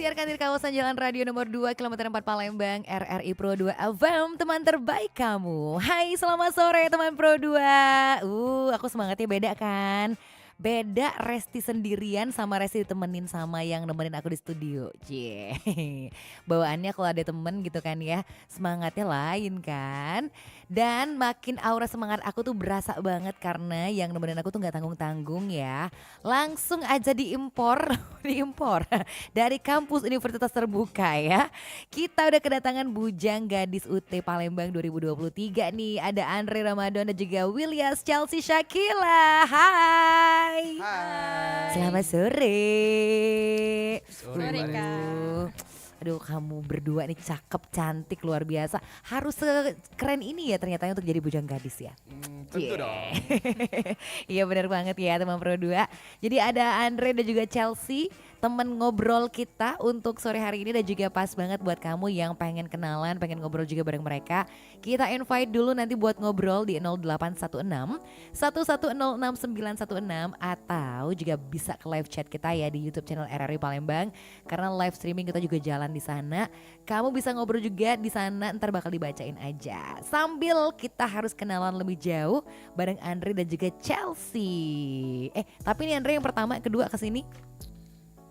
disiarkan di kawasan Jalan Radio nomor 2 kilometer 4 Palembang, RRI Pro 2 FM, teman terbaik kamu. Hai, selamat sore teman Pro 2. Aku semangatnya beda kan? Beda Resti sendirian sama Resti ditemenin sama yang nemenin aku di studio. Cie. Bawaannya kalau ada temen gitu kan ya, semangatnya lain kan. Dan makin aura semangat aku tuh berasa banget karena yang nemenin aku tuh nggak tanggung-tanggung ya. Langsung aja diimpor, diimpor dari kampus Universitas Terbuka ya. Kita udah kedatangan Bujang Gadis UT Palembang 2023 nih. Ada Andre Ramadan dan juga Willias Chelsea Shakila. Hai. Hai. Selamat sore. Sore, Aduh. Aduh, kamu berdua nih cakep, cantik, luar biasa. Harus sekeren ini ya ternyata untuk jadi bujang gadis ya. Tentu dong. Iya benar banget ya teman Pro 2. Jadi ada Andre dan juga Chelsea, teman ngobrol kita untuk sore hari ini dan juga pas banget buat kamu yang pengen kenalan, pengen ngobrol juga bareng mereka. Kita invite dulu nanti buat ngobrol di 0816 1106916 atau juga bisa ke live chat kita ya di YouTube channel RRI Palembang karena live streaming kita juga jalan di sana. Kamu bisa ngobrol juga di sana, ntar bakal dibacain aja. Sambil kita harus kenalan lebih jauh bareng Andre dan juga Chelsea. Tapi ini Andre yang pertama, kedua kesini?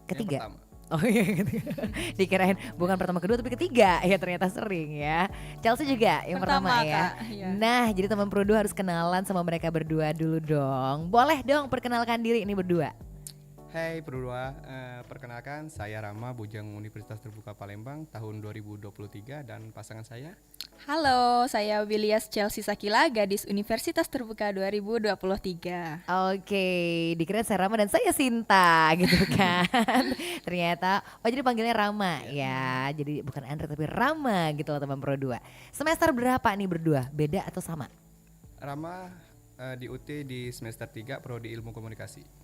Ketiga. Yang pertama. Oh iya ketiga. Dikirain bukan pertama kedua tapi ketiga. Ya ternyata sering ya. Chelsea juga yang pertama ya. Kak, iya. Nah jadi teman Pro 2 harus kenalan sama mereka berdua dulu dong. Boleh dong perkenalkan diri ini berdua. Hai Berdua, perkenalkan saya Rama, Bujang Universitas Terbuka Palembang tahun 2023 dan pasangan saya. Halo, saya Willias Chelsea Shakila, gadis Universitas Terbuka 2023. Oke, dikira saya Rama dan saya Sinta gitu kan. Ternyata, jadi panggilnya Rama ya. Jadi bukan Andre tapi Rama gitu loh teman Pro 2. Semester berapa nih berdua? Beda atau sama? Rama di UT di semester 3 Prodi Ilmu Komunikasi.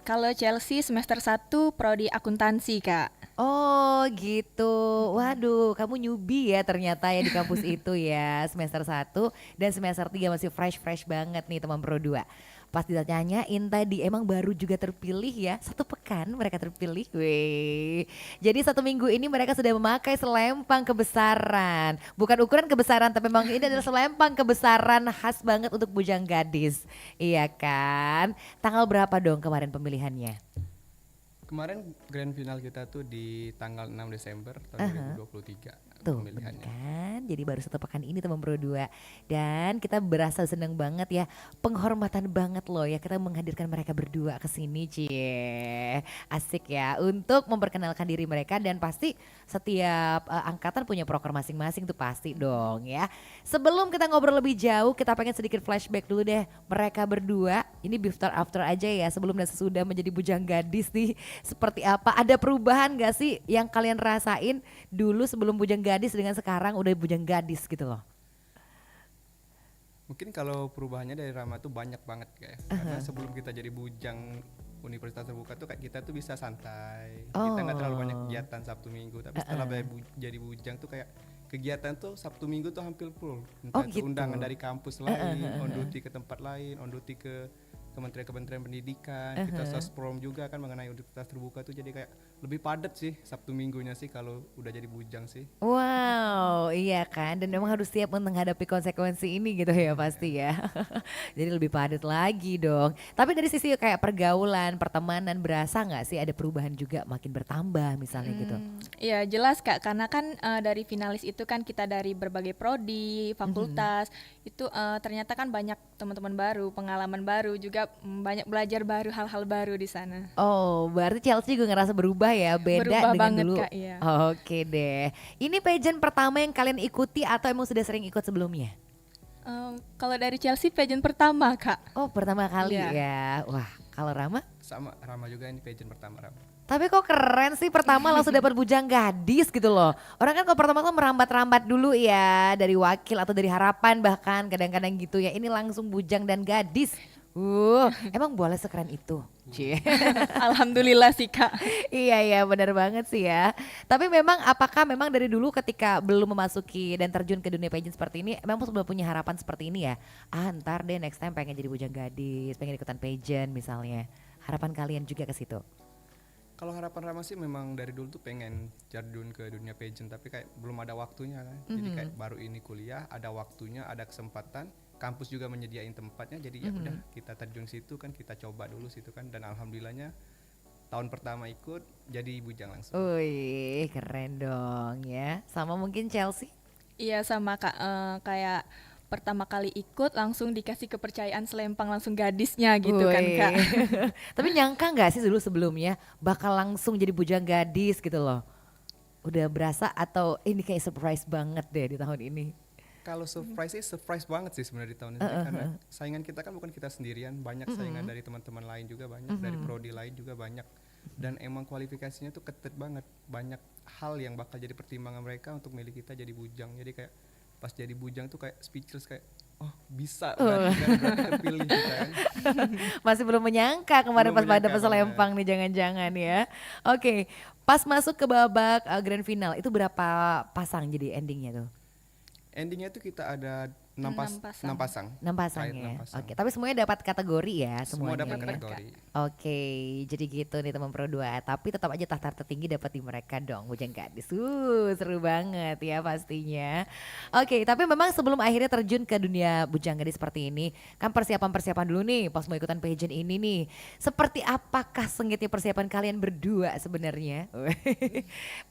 Kalau Chelsea semester 1 prodi akuntansi, Kak. Oh gitu, waduh kamu newbie ya ternyata ya di kampus itu ya. Semester 1 dan semester 3 masih fresh banget nih teman Pro 2. Pas ditanyain tadi emang baru juga terpilih ya, 1 pekan mereka terpilih. Weh. Jadi 1 minggu ini mereka sudah memakai selempang kebesaran. Bukan ukuran kebesaran tapi memang ini adalah selempang kebesaran khas banget untuk bujang gadis. Iya kan? Tanggal berapa dong kemarin pemilihannya? Kemarin grand final kita tuh di tanggal 6 Desember tahun 2023 Tuh bener pemilihannya. kan, jadi baru 1 pekan ini teman Pro 2. Dan kita berasa seneng banget ya, penghormatan banget loh ya kita menghadirkan mereka berdua ke sini cie. Asik ya untuk memperkenalkan diri mereka dan pasti setiap angkatan punya proker masing-masing tuh pasti dong ya. Sebelum kita ngobrol lebih jauh kita pengen sedikit flashback dulu deh mereka berdua. Ini before after aja ya sebelum dan sesudah menjadi bujang gadis nih. Seperti apa, ada perubahan gak sih yang kalian rasain dulu sebelum bujang gadis dengan sekarang udah bujang gadis gitu loh? Mungkin kalau perubahannya dari Rama tuh banyak banget kayak. Karena sebelum kita jadi bujang Universitas Terbuka tuh kayak kita tuh bisa santai. Kita nggak terlalu banyak kegiatan Sabtu Minggu. Tapi setelah jadi bujang tuh kayak kegiatan tuh Sabtu Minggu tuh hampir full. Entah itu gitu. undangan dari kampus lain, on duty ke tempat lain, on duty ke Kementerian Pendidikan, kita sosprom juga kan mengenai Universitas Terbuka tuh jadi kayak lebih padat sih Sabtu Minggunya sih kalau udah jadi bujang sih. Wow, iya kan, dan memang harus siap untuk menghadapi konsekuensi ini gitu ya pasti ya. Jadi lebih padat lagi dong. Tapi dari sisi kayak pergaulan, pertemanan berasa nggak sih ada perubahan juga makin bertambah misalnya gitu? Iya jelas, Kak, karena kan dari finalis itu kan kita dari berbagai prodi, fakultas, itu ternyata kan banyak teman-teman baru, pengalaman baru, juga banyak belajar baru, hal-hal baru di sana. Oh, berarti Chelsea juga ngerasa berubah ya, beda Berubah dengan banget, dulu. Kak, iya. Oke deh. Ini pageant pertama yang kalian ikuti atau emang sudah sering ikut sebelumnya? Kalau dari Chelsea pageant pertama, Kak. Oh, pertama kali Iya. ya. Wah, kalau Rama? Sama Rama juga ini pageant pertama Rama. Tapi kok keren sih pertama langsung dapat bujang gadis gitu loh. Orang kan kalau pertama tuh merambat-rambat dulu ya dari wakil atau dari harapan bahkan kadang-kadang gitu ya. Ini langsung bujang dan gadis. Emang boleh sekeren itu? Cie. Alhamdulillah sih, Kak. Iya benar banget sih ya. Tapi memang apakah memang dari dulu ketika belum memasuki dan terjun ke dunia pageant seperti ini, memang sudah punya harapan seperti ini ya? Ntar deh next time pengen jadi bujang gadis, pengen ikutan pageant misalnya. Harapan kalian juga ke situ? Kalau harapan Rama sih memang dari dulu tuh pengen terjun ke dunia pageant, tapi kayak belum ada waktunya kan. Jadi kayak baru ini kuliah, ada waktunya, ada kesempatan, kampus juga menyediain tempatnya, jadi ya udah kita terjun situ kan, kita coba dulu situ kan, dan alhamdulillahnya tahun pertama ikut jadi bujang langsung. Wih, keren dong ya. Sama mungkin Chelsea. Iya sama Kak, kayak pertama kali ikut langsung dikasih kepercayaan selempang langsung gadisnya gitu kan Wih. Kak. Tapi nyangka nggak sih dulu sebelumnya bakal langsung jadi bujang gadis gitu loh? Udah berasa atau ini kayak surprise banget deh di tahun ini? Kalau surprise sih surprise banget sih sebenarnya di tahun ini, karena saingan kita kan bukan kita sendirian, banyak saingan dari teman-teman lain juga banyak, dari prodi lain juga banyak, dan emang kualifikasinya tuh ketat banget, banyak hal yang bakal jadi pertimbangan mereka untuk milih kita jadi bujang. Jadi kayak pas jadi bujang tuh kayak speechless, kayak oh bisa berarti kepilih kita kan. Masih belum menyangka kemarin Belum pas pada menyangka, selempang nih jangan-jangan ya. Oke, pas masuk ke babak grand final itu berapa pasang jadi endingnya tuh? Endingnya tuh kita ada 6 Enam pasang. 6 pasang. 6 pasang Terakhir ya. 6 pasang. Oke, tapi semuanya dapat kategori ya Semua semuanya. dapat Dapat, kategori. Oke, jadi gitu nih teman Pro 2. Tapi tetap aja tahta tertinggi dapat di mereka dong, bujang gadis. Seru banget ya pastinya. Oke, tapi memang sebelum akhirnya terjun ke dunia bujang gadis seperti ini, kan persiapan-persiapan dulu nih pas mau ikutan pageant ini nih. Seperti apakah sengitnya persiapan kalian berdua sebenarnya?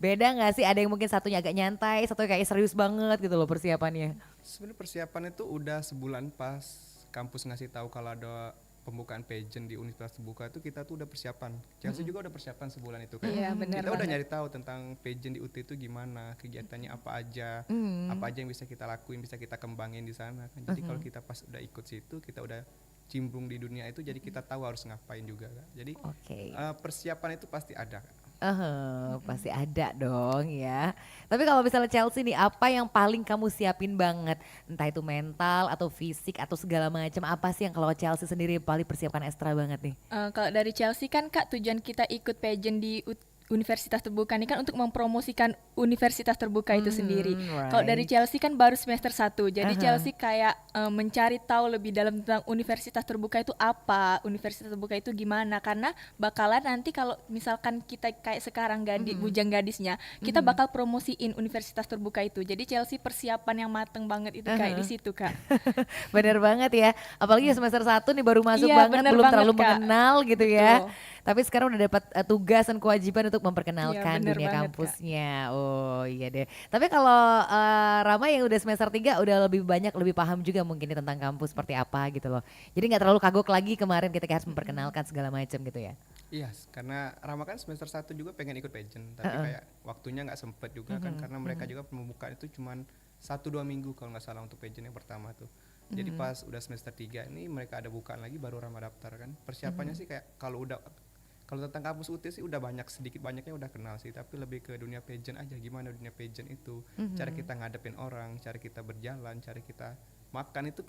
Beda nggak sih? Ada yang mungkin satunya agak nyantai, satu kayak serius banget gitu loh persiapannya. Sebenarnya persiapan itu udah sebulan pas kampus ngasih tahu kalau ada pembukaan pageant di Universitas Terbuka itu, kita tuh udah persiapan. Chelsea juga udah persiapan sebulan itu kan. Iya, benar Kita udah banget. nyari tahu tentang pageant di UT itu gimana, kegiatannya apa aja yang bisa kita lakuin, bisa kita kembangin di sana kan. Jadi kalau kita pas udah ikut situ, kita udah cimbrung di dunia itu, jadi kita tahu harus ngapain juga kan. Jadi Oke. persiapan itu pasti ada. Pasti ada dong ya. Tapi kalau misalnya Chelsea nih, apa yang paling kamu siapin banget? Entah itu mental atau fisik atau segala macam. Apa sih yang kalau Chelsea sendiri paling persiapan ekstra banget nih? Kalau dari Chelsea kan Kak, tujuan kita ikut pageant di Universitas Terbuka ini kan untuk mempromosikan Universitas Terbuka itu sendiri. Kalau dari Chelsea kan baru semester 1. Jadi Chelsea kayak mencari tahu lebih dalam tentang Universitas Terbuka itu apa, Universitas Terbuka itu gimana, karena bakalan nanti kalau misalkan kita kayak sekarang bujang gadisnya, kita bakal promosiin Universitas Terbuka itu. Jadi Chelsea persiapan yang mateng banget itu kayak di situ Kak. Bener banget ya. Apalagi semester 1 nih baru masuk Iya, banget, bener belum banget, terlalu Kak. mengenal gitu ya. Betul. Tapi sekarang udah dapat tugas dan kewajiban untuk memperkenalkan Iya, bener dunia banget, Kak. kampusnya. Oh iya deh. Tapi kalau Rama yang udah semester 3 udah lebih banyak, lebih paham juga mungkin nih tentang kampus seperti apa gitu loh. Jadi nggak terlalu kagok lagi kemarin ketika harus memperkenalkan segala macam gitu ya. Iya, karena Rama kan semester 1 juga pengen ikut pageant, tapi kayak waktunya nggak sempet juga kan, karena mereka juga pembukaan itu cuman 1-2 minggu kalau nggak salah untuk pageant yang pertama tuh. Jadi pas udah semester 3 ini mereka ada bukaan lagi, baru Rama daftar kan. Persiapannya sih kayak kalau tentang kampus UT sih udah sedikit banyaknya udah kenal sih, tapi lebih ke dunia pageant aja, gimana dunia pageant itu, cara kita ngadepin orang, cara kita berjalan, cara kita makan itu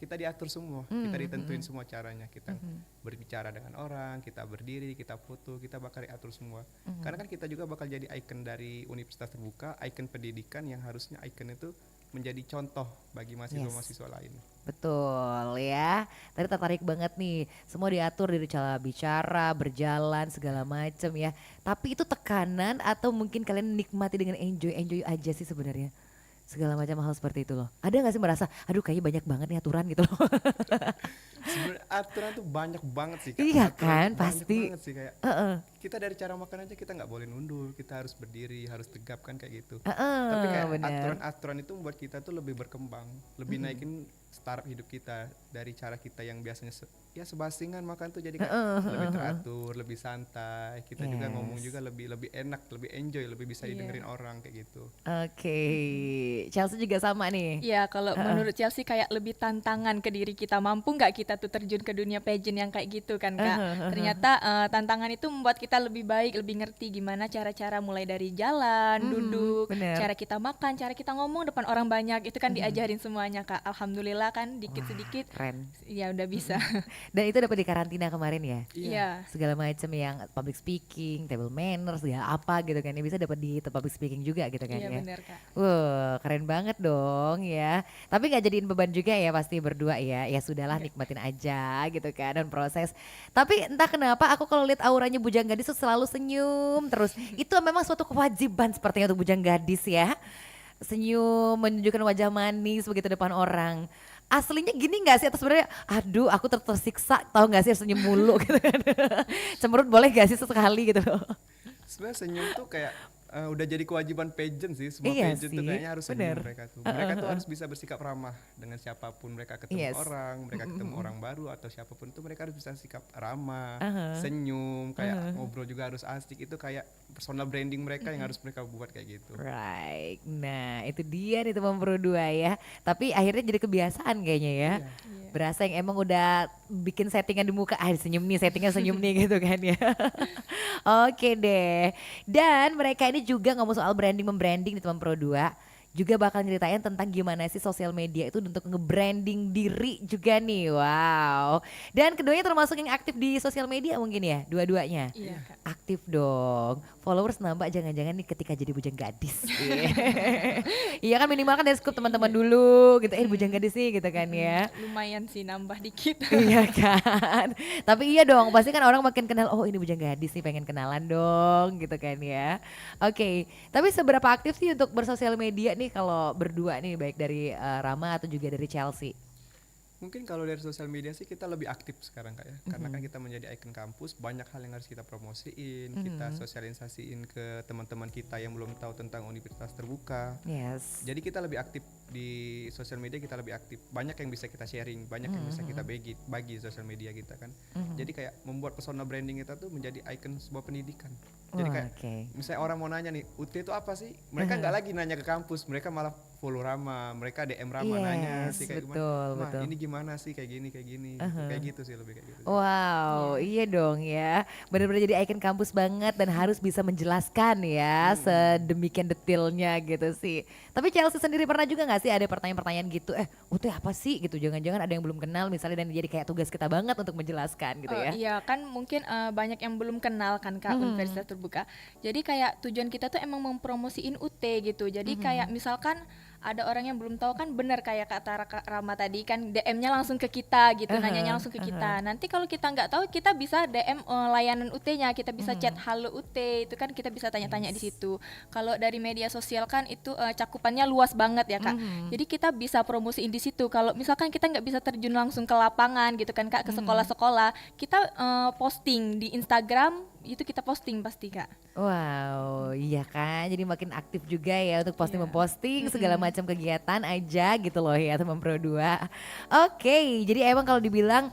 kita diatur semua, kita ditentuin semua caranya, kita berbicara dengan orang, kita berdiri, kita foto, kita bakal diatur semua. Karena kan kita juga bakal jadi ikon dari Universitas Terbuka, ikon pendidikan yang harusnya ikon itu menjadi contoh bagi mahasiswa-mahasiswa lain. Betul ya. Tadi tertarik banget nih. Semua diatur dari cara bicara, berjalan segala macam ya. Tapi itu tekanan atau mungkin kalian nikmati dengan enjoy aja sih sebenarnya? Segala macam hal seperti itu loh. Ada gak sih merasa, aduh kayaknya banyak banget nih aturan gitu loh. Sebenarnya aturan tuh banyak banget sih Kak. Iya Aturan kan, tuh pasti. banyak banget sih, kayak kita dari cara makan aja kita nggak boleh nundul, kita harus berdiri, harus tegap kan kayak gitu. Tapi kayak Bener. aturan-aturan itu membuat kita tuh lebih berkembang, lebih naikin startup hidup kita dari cara kita yang biasanya sebasingan makan tuh, jadi kayak lebih teratur, lebih santai. Kita juga ngomong juga lebih enak, lebih enjoy, lebih bisa Iya. didengerin orang kayak gitu. Oke, Chelsea juga sama nih. Iya, kalau menurut Chelsea kayak lebih tantangan ke diri kita, mampu nggak kita tuh terjun ke dunia pageant yang kayak gitu kan Kak. Ternyata tantangan itu membuat kita lebih baik, lebih ngerti gimana cara-cara mulai dari jalan, duduk, bener. cara kita makan, cara kita ngomong depan orang banyak, itu kan diajarin semuanya Kak. Alhamdulillah kan dikit-sedikit Keren. ya udah bisa. Dan itu dapat di karantina kemarin ya? Iya. Segala macam yang public speaking, table manners, segala apa gitu kan. Ya bisa dapat di public speaking juga gitu kan Iya ya. benar Kak. Wah, keren banget dong ya. Tapi nggak jadiin beban juga ya pasti berdua ya. Ya sudahlah nikmatin aja gitu kan dan proses. Tapi entah kenapa aku kalau lihat auranya bujang gadis gadis tuh selalu senyum terus. Itu memang suatu kewajiban sepertinya untuk bujang gadis ya. Senyum, menunjukkan wajah manis begitu depan orang. Aslinya gini gak sih atau sebenarnya aduh aku tersiksa tahu gak sih harus senyum mulu gitu kan. Cemberut boleh gak sih sesekali gitu loh. Sebenarnya senyum tuh kayak udah jadi kewajiban pageant sih. Semua Iya pageant sih, tuh kayaknya harus senyum bener. mereka tuh. Mereka tuh harus bisa bersikap ramah dengan siapapun mereka ketemu Yes. orang, mereka ketemu orang baru atau siapapun tuh mereka harus bisa sikap ramah, Aha. senyum, kayak ngobrol juga harus asik. Itu kayak personal branding mereka yang harus mereka buat kayak gitu. Right, nah itu dia nih teman Pro 2 ya. Tapi akhirnya jadi kebiasaan kayaknya ya. Iya. Berasa yang emang udah bikin settingan di muka, senyum nih, settingan senyum nih gitu kan ya. Oke deh. Dan mereka ini juga ngomong soal branding-membranding di teman Pro 2. Juga bakal nyeritain tentang gimana sih sosial media itu untuk nge-branding diri juga nih. Wow. Dan keduanya termasuk yang aktif di sosial media mungkin ya, dua-duanya. Iya, Kak. Aktif dong. Followers nambah jangan-jangan nih ketika jadi bujang gadis. Iya kan minimal kan dari scoop teman-teman dulu gitu. Bujang gadis sih gitu kan ya. Lumayan sih nambah dikit. Iya kan. Tapi iya dong, pasti kan orang makin kenal, oh ini bujang gadis nih pengen kenalan dong gitu kan ya. Oke, tapi seberapa aktif sih untuk bersosial media nih kalau berdua nih baik dari Rama atau juga dari Chelsea? Mungkin kalau dari sosial media sih kita lebih aktif sekarang Kak ya. Karena kan kita menjadi ikon kampus, banyak hal yang harus kita promosiin, kita sosialisasiin ke teman-teman kita yang belum tahu tentang universitas terbuka. Yes. Jadi kita lebih aktif di sosial media, kita lebih aktif. Banyak yang bisa kita sharing, banyak yang bisa kita bagi di sosial media kita kan. Jadi kayak membuat personal branding kita tuh menjadi ikon sebuah pendidikan. Jadi kayak misalnya orang mau nanya nih, UT itu apa sih? Mereka nggak lagi nanya ke kampus, mereka malah follow Rama, mereka DM Rama nanya sih kayak gimana. Ini gimana sih kayak gini kayak gitu sih lebih kayak gitu. Wow, iya dong ya. Benar-benar jadi ikon kampus banget dan harus bisa menjelaskan ya sedemikian detailnya gitu sih. Tapi Chelsea sendiri pernah juga gak sih ada pertanyaan-pertanyaan gitu, UT apa sih gitu, jangan-jangan ada yang belum kenal misalnya dan jadi kayak tugas kita banget untuk menjelaskan gitu ya. Iya kan mungkin banyak yang belum kenal kan Kak Universitas Terbuka. Jadi kayak tujuan kita tuh emang mempromosiin UT gitu. Jadi kayak misalkan ada orang yang belum tahu kan benar kayak kata Rama tadi kan DM-nya langsung ke kita gitu, nanyanya langsung ke kita. Nanti kalau kita nggak tahu kita bisa DM layanan UT-nya, kita bisa chat halo UT, itu kan kita bisa tanya-tanya di situ. Kalau dari media sosial kan itu cakupannya luas banget ya Kak. Jadi kita bisa promosiin di situ. Kalau misalkan kita nggak bisa terjun langsung ke lapangan gitu kan Kak, ke sekolah-sekolah, kita posting di Instagram itu kita posting pasti Kak. Wow, iya kan. Jadi makin aktif juga ya untuk posting-memposting segala macam kegiatan aja gitu loh ya teman Pro 2. Oke, jadi emang kalau dibilang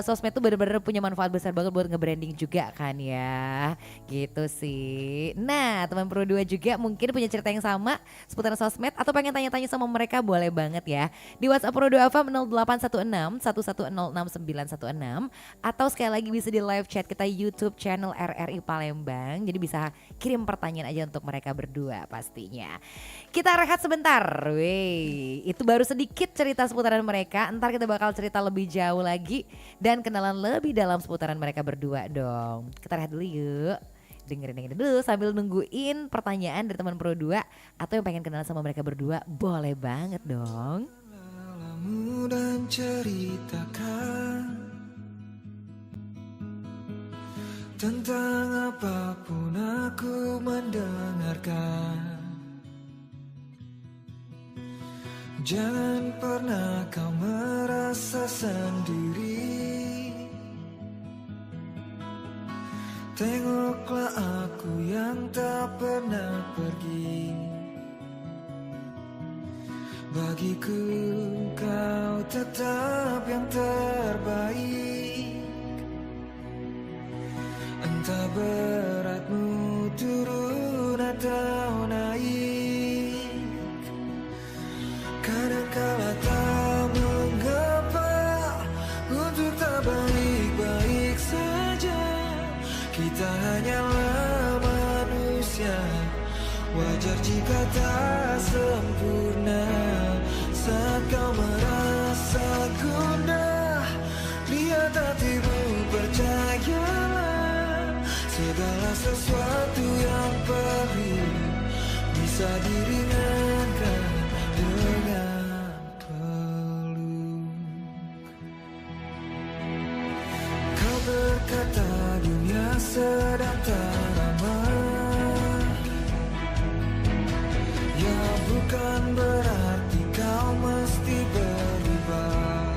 sosmed tuh bener-bener punya manfaat besar banget buat nge-branding juga kan ya. Gitu sih. Nah, teman Pro 2 juga mungkin punya cerita yang sama seputar sosmed atau pengen tanya-tanya sama mereka boleh banget ya. Di WhatsApp Pro 2 FM 0816 1106 atau sekali lagi bisa di live chat kita YouTube channel RRI Palembang. Jadi bisa kirim pertanyaan aja untuk mereka berdua pastinya. Kita rehat sebentar. Wey, itu baru sedikit cerita seputaran mereka. Ntar kita bakal cerita lebih jauh lagi dan kenalan lebih dalam seputaran mereka berdua dong. Kita rehat dulu yuk. Dengerin dulu sambil nungguin pertanyaan dari teman Pro 2 atau yang pengen kenalan sama mereka berdua. Boleh banget dong. Dan ceritakan tentang apapun aku mendengarkan. Jangan pernah kau merasa sendiri. Tengoklah aku yang tak pernah pergi. Bagiku kau tetap yang terbaik. Entah beratmu turun atau naik. Kadangkala tak mengapa untuk tak baik-baik saja. Kita hanyalah manusia, wajar jika tak sempurna. Saat kau merasa gundah, lihat hatimu, percayalah. Segala sesuatu yang perlu bisa diringankan dengan peluk. Kau berkata dunia sedang teramah. Ya bukan berarti kau mesti berubah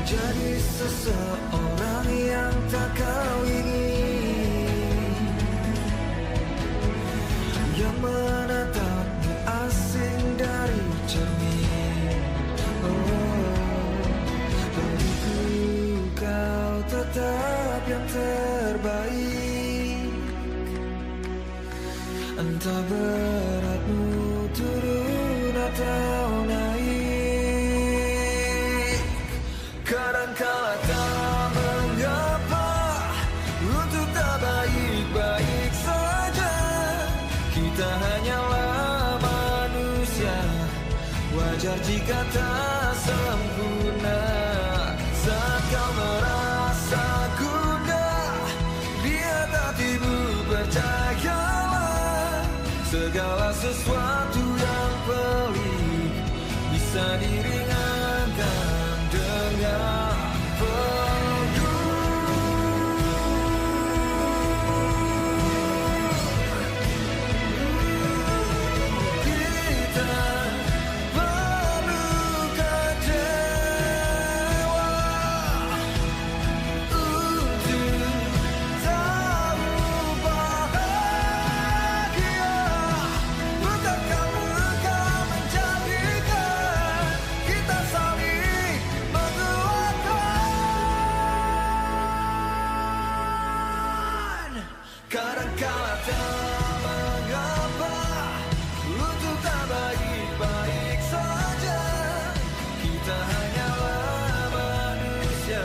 jadi seseorang yang tak kau ingin, yang menatapmu asing dari cermin. Beriku kau tetap yang terbaik, entah beratmu turun atau naik. Kadangkala tak mengapa untuk tak baik-baik saja. Kita hanyalah manusia, wajar jika tak sempurna. Saat kau merasa gundah di hatimu, percayalah segala sesuatu yang pelik bisa diringankan dengan kita perlu kecewa untuk tahu bahagia. Bukan kamu akan menjadikan kita saling menguatkan. Kadangkala tak mengapa untuk tak baik-baik saja. Kita hanyalah manusia,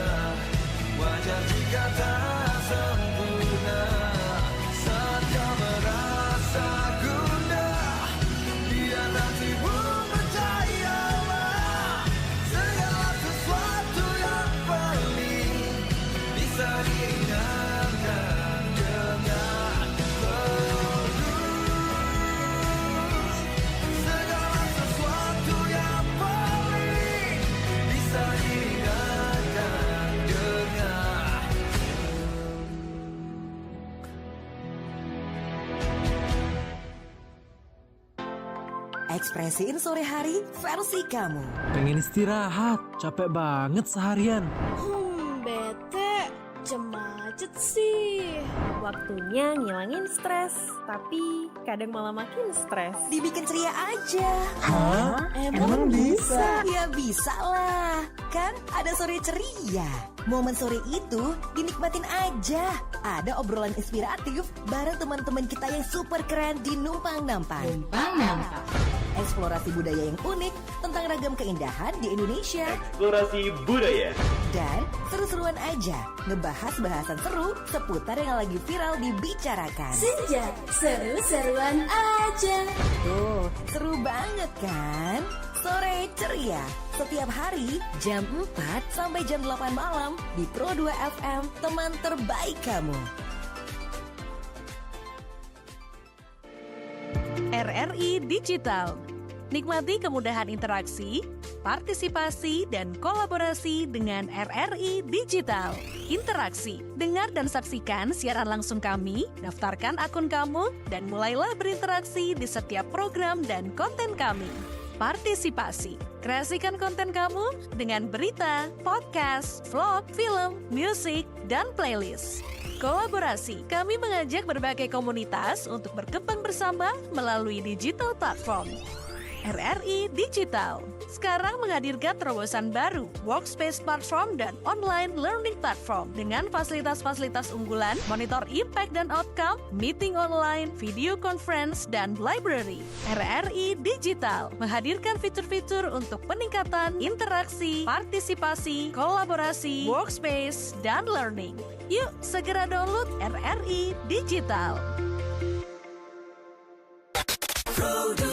wajar jika tak sempurna. Saat kau merasa gundah di hatimu, percayalah segala sesuatu yang pelik bisa diringankan dengan peluk. Segala sesuatu yang pelik bisa diringankan dengan Ekspresiin sore hari versi kamu. Pengen istirahat, capek banget seharian. Bete, jam macet sih. Waktunya ngilangin stres, tapi kadang malah makin stres. Dibikin ceria aja. Hah? Emang bisa? Ya bisa lah. Kan ada sore ceria. Momen sore itu dinikmatin aja. Ada obrolan inspiratif bareng teman-teman kita yang super keren di Numpang Nampang. Eksplorasi budaya yang unik tentang ragam keindahan di Indonesia. Eksplorasi budaya. Dan seru-seruan aja ngebahas bahasan seru seputar yang lagi viral dibicarakan. Senja, seru-seruan aja. Tuh, seru banget kan? Sore ceria setiap hari jam 4 sampai jam 8 malam di Pro 2 FM, teman terbaik kamu. RRI Digital. Nikmati kemudahan interaksi, partisipasi, dan kolaborasi dengan RRI Digital. Interaksi, dengar dan saksikan siaran langsung kami, daftarkan akun kamu, dan mulailah berinteraksi di setiap program dan konten kami. Partisipasi, kreasikan konten kamu dengan berita, podcast, vlog, film, musik, dan playlist. Kolaborasi, kami mengajak berbagai komunitas untuk berkembang bersama melalui digital platform. RRI Digital sekarang menghadirkan terobosan baru, workspace platform dan online learning platform dengan fasilitas-fasilitas unggulan, monitor impact dan outcome, meeting online, video conference, dan library. RRI Digital menghadirkan fitur-fitur untuk peningkatan interaksi, partisipasi, kolaborasi, workspace, dan learning. Yuk segera download RRI Digital. Pro 2.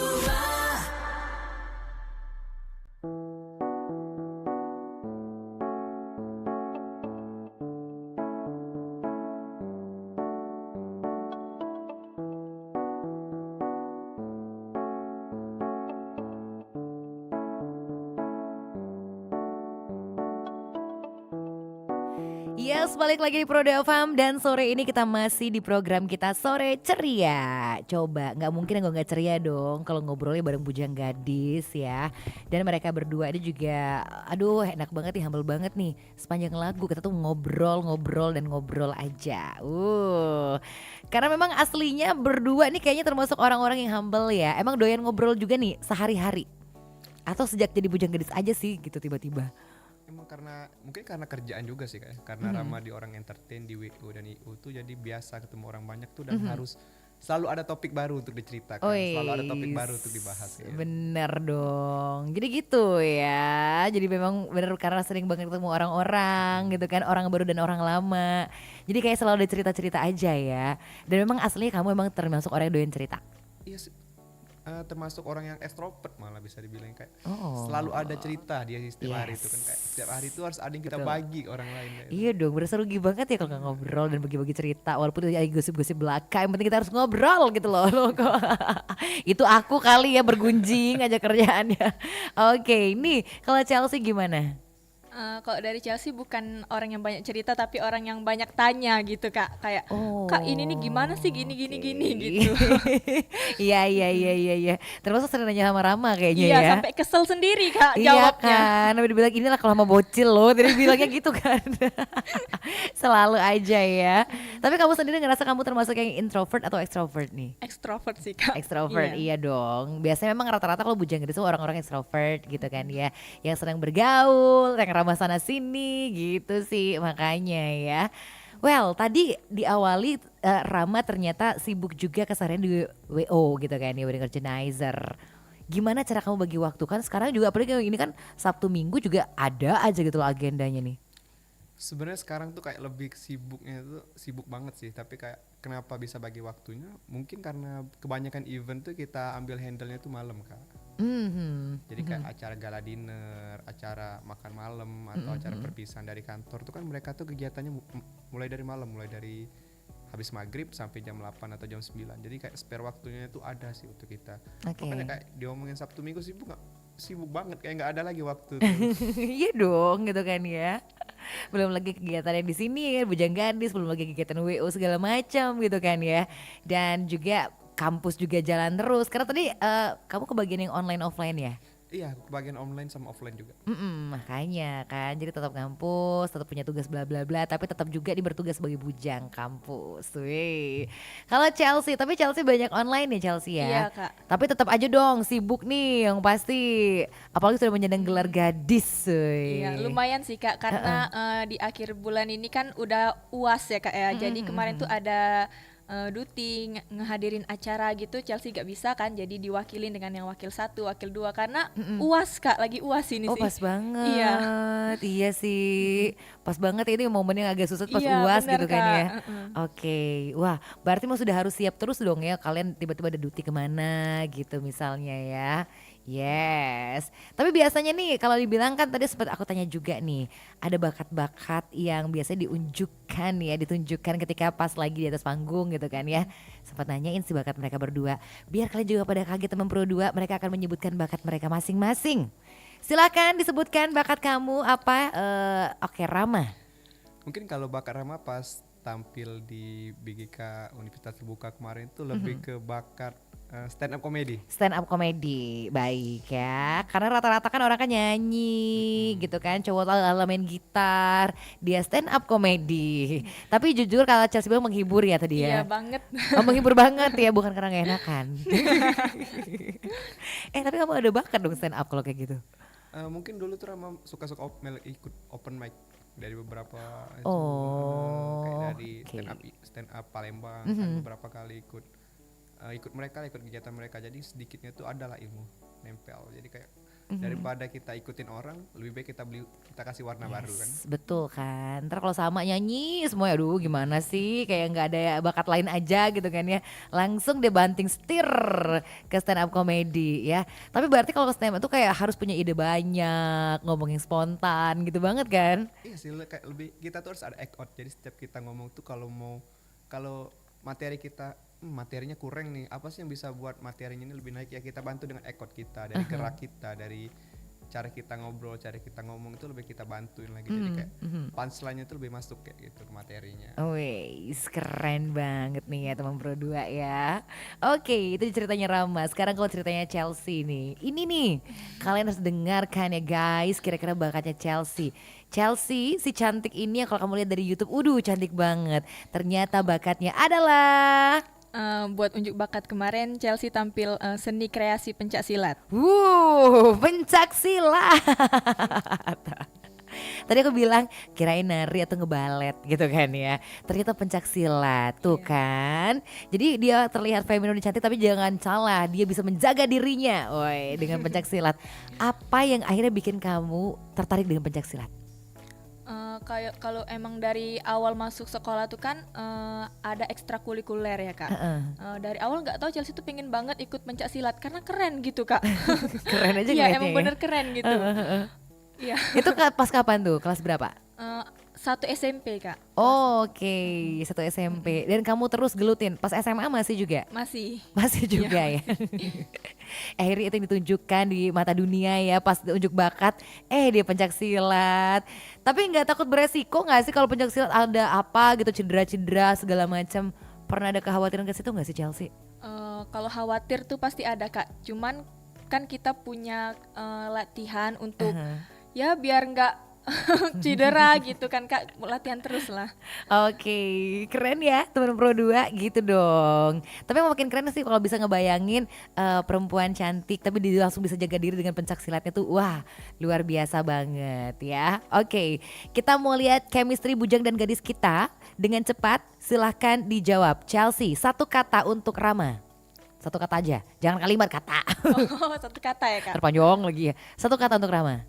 Yes, balik lagi di Pro FM dan sore ini kita masih di program kita Sore Ceria. Coba, nggak mungkin gue nggak ceria dong kalau ngobrolnya bareng bujang gadis ya. Dan mereka berdua ini juga, aduh enak banget nih, humble banget nih. Sepanjang lagu kita tuh ngobrol dan ngobrol aja. Karena memang aslinya berdua nih kayaknya termasuk orang-orang yang humble ya. Emang doyan ngobrol juga nih sehari-hari? Atau sejak jadi bujang gadis aja sih gitu tiba-tiba? Emang mungkin karena kerjaan juga sih kayak karena Rama di orang entertain di WO dan IO tuh jadi biasa ketemu orang banyak tuh dan harus selalu ada topik baru untuk diceritakan, selalu ada topik baru untuk dibahas. Ya. Bener dong, jadi gitu ya. Jadi memang bener karena sering banget ketemu orang-orang gitu kan, orang baru dan orang lama. Jadi kayak selalu ada cerita-cerita aja ya. Dan memang aslinya kamu emang termasuk orang yang doyan cerita. Iya sih. Termasuk orang yang extrovert malah bisa dibilang kayak Oh. selalu ada cerita dia setiap hari Yes. itu kan kayak setiap hari itu harus ada yang kita Betul. bagi ke orang lain. Kayak Iya dong, berasa rugi banget ya kalau nggak ngobrol dan bagi-bagi cerita. Walaupun itu gosip-gosip belaka, yang penting kita harus ngobrol gitu loh. Itu aku kali ya bergunjing aja kerjaannya. Oke, nih kalau Chelsea gimana? Kalau dari Chelsea bukan orang yang banyak cerita tapi orang yang banyak tanya gitu Kak. Kayak Kak ini nih gimana sih gini gitu. Iya. Termasuk sering nanya sama Rama kayaknya Iya ya. sampai kesel sendiri Kak Iya jawabnya. kan, namanya dibilang inilah kalau sama bocil loh, jadi bilangnya gitu kan. Selalu aja ya. Tapi kamu sendiri ngerasa kamu termasuk yang introvert atau extrovert nih? Extrovert sih Kak. Extrovert, Iya. iya dong. Biasanya memang rata-rata kalau bujang gadis itu orang-orang extrovert gitu kan ya. Yang senang bergaul, yang ramah sana sini gitu sih makanya ya. Well, tadi diawali Rama ternyata sibuk juga keseharian di WO gitu kan ya, wedding organizer. Gimana cara kamu bagi waktu kan sekarang juga apalagi ini kan Sabtu Minggu juga ada aja gitu loh agendanya nih. sebenarnya sekarang tuh kayak lebih sibuknya tuh sibuk banget sih, tapi kayak kenapa bisa bagi waktunya? Mungkin karena kebanyakan event tuh kita ambil handle-nya tuh malam Kak. Jadi kayak acara gala dinner, acara makan malam atau acara perpisahan dari kantor tuh kan mereka tuh kegiatannya mulai dari malam, mulai dari habis maghrib sampai jam 8 atau jam 9. Jadi kayak spare waktunya itu ada sih untuk kita. Oke. Makanya kayak diomongin Sabtu Minggu sibuk banget kayak nggak ada lagi waktu tuh. Iya dong gitu kan ya. Belum lagi kegiatan yang di sini ya, bujang gadis, belum lagi kegiatan WO segala macam gitu kan ya. Dan juga kampus juga jalan terus. Karena tadi kamu kebagian yang online offline ya. Iya, bagian online sama offline juga. Makanya kan, jadi tetap kampus, tetap punya tugas bla bla bla, tapi tetap juga di bertugas sebagai bujang kampus. Wih. Kalau Chelsea, tapi Chelsea banyak online ya Chelsea ya. Iya, Kak. Tapi tetap aja dong sibuk nih yang pasti. Apalagi sudah menyandang gelar gadis. Wih. Iya, lumayan sih Kak karena di akhir bulan ini kan udah UAS ya Kak ya. Jadi kemarin tuh ada duty ngehadirin acara gitu, Chelsea gak bisa kan, jadi diwakilin dengan yang wakil 1, wakil 2 karena UAS Kak, lagi UAS ini Oh sih. pas banget, Iya. iya sih, pas banget ini momen yang agak susah pas Iya, UAS bener, gitu kan ya. Kak. Oke, wah berarti mau sudah harus siap terus dong ya kalian tiba-tiba ada duty kemana gitu misalnya ya. Yes, tapi biasanya nih kalau dibilang kan tadi sempat aku tanya juga nih, ada bakat-bakat yang biasanya diunjukkan ya, ditunjukkan ketika pas lagi di atas panggung gitu kan ya. Sempat nanyain si bakat mereka berdua, biar kalian juga pada kaget teman Pro 2, mereka akan menyebutkan bakat mereka masing-masing. Silakan disebutkan bakat kamu apa? Oke, Rama. Mungkin kalau bakat Rama pas tampil di BGK Universitas Terbuka kemarin itu lebih ke bakat stand up comedy. Stand up comedy, baik ya. Karena rata-rata kan orang kan nyanyi gitu kan, cowok main gitar, dia stand up comedy. Tapi jujur kalau Chelsea bilang menghibur ya tadi Iya ya. banget. Oh, menghibur banget ya, bukan karena gak enakan. Tapi kamu ada bakat dong stand up kalau kayak gitu. Mungkin dulu tuh Rama suka-suka ikut open mic dari beberapa kayak dari oke. stand up Palembang kan beberapa kali ikut mereka, ikut kegiatan mereka, jadi sedikitnya tuh adalah ilmu nempel, jadi kayak daripada kita ikutin orang lebih baik kita kasih warna baru kan. Betul kan. Ntar kalau sama nyanyi semua aduh gimana sih, kayak nggak ada bakat lain aja gitu kan ya. Langsung dia banting setir ke stand up comedy ya. Tapi berarti kalau stand up itu kayak harus punya ide banyak, ngomongin spontan gitu banget kan. Iya sih, kayak lebih kita tuh harus ada act out, jadi setiap kita ngomong tuh kalau materi kita materinya kurang nih, apa sih yang bisa buat materinya ini lebih naik, ya kita bantu dengan act out kita, dari gerak kita, dari cara kita ngobrol, cara kita ngomong itu lebih kita bantuin lagi. Jadi kayak punchline-nya itu lebih masuk kayak gitu ke materinya. Wih, keren banget nih ya teman Pro 2 ya. Oke, itu ceritanya Rama. Sekarang kalau ceritanya Chelsea nih. Ini nih, kalian harus dengarkan ya guys, kira-kira bakatnya Chelsea. Chelsea si cantik ini yang kalau kamu lihat dari YouTube, cantik banget. Ternyata bakatnya adalah Buat unjuk bakat kemarin Chelsea tampil seni kreasi pencak silat. pencak silat. Tadi aku bilang kirain nari atau ngebalet gitu kan ya. Ternyata pencak silat tuh kan. Jadi dia terlihat feminin dan cantik, tapi jangan salah, dia bisa menjaga dirinya. Woi, dengan pencak silat. Apa yang akhirnya bikin kamu tertarik dengan pencak silat? Kayak kalau emang dari awal masuk sekolah tuh kan ada ekstrakurikuler ya Kak. Dari awal nggak tahu Chelsea tuh pengen banget ikut pencak silat karena keren gitu Kak. Keren aja Iya kayaknya emang ya. bener keren gitu. Iya. Itu pas kapan tuh? Kelas berapa? 1 SMP Kak. Oke, 1 SMP. Dan kamu terus gelutin. Pas SMA masih juga? Masih. Masih juga ya. Akhirnya itu yang ditunjukkan di mata dunia ya, pas unjuk bakat, dia pencak silat. Tapi nggak takut beresiko nggak sih kalau pencak silat ada apa gitu, cedera-cedera segala macam? Pernah ada kekhawatiran ke situ nggak sih Chelsea? Kalau khawatir tuh pasti ada Kak. Cuman kan kita punya latihan untuk ya biar nggak cedera gitu kan Kak, latihan terus lah. Oke, keren ya teman Pro 2 gitu dong. Tapi makin keren sih kalau bisa ngebayangin perempuan cantik tapi dia langsung bisa jaga diri dengan pencak silatnya tuh. Wah, luar biasa banget ya. Oke, kita mau lihat chemistry bujang dan gadis kita dengan cepat. Silahkan dijawab. Chelsea, satu kata untuk Rama. Satu kata aja, jangan kalimat kata. Oh, satu kata ya Kak. Terpanjang lagi ya. Satu kata untuk Rama.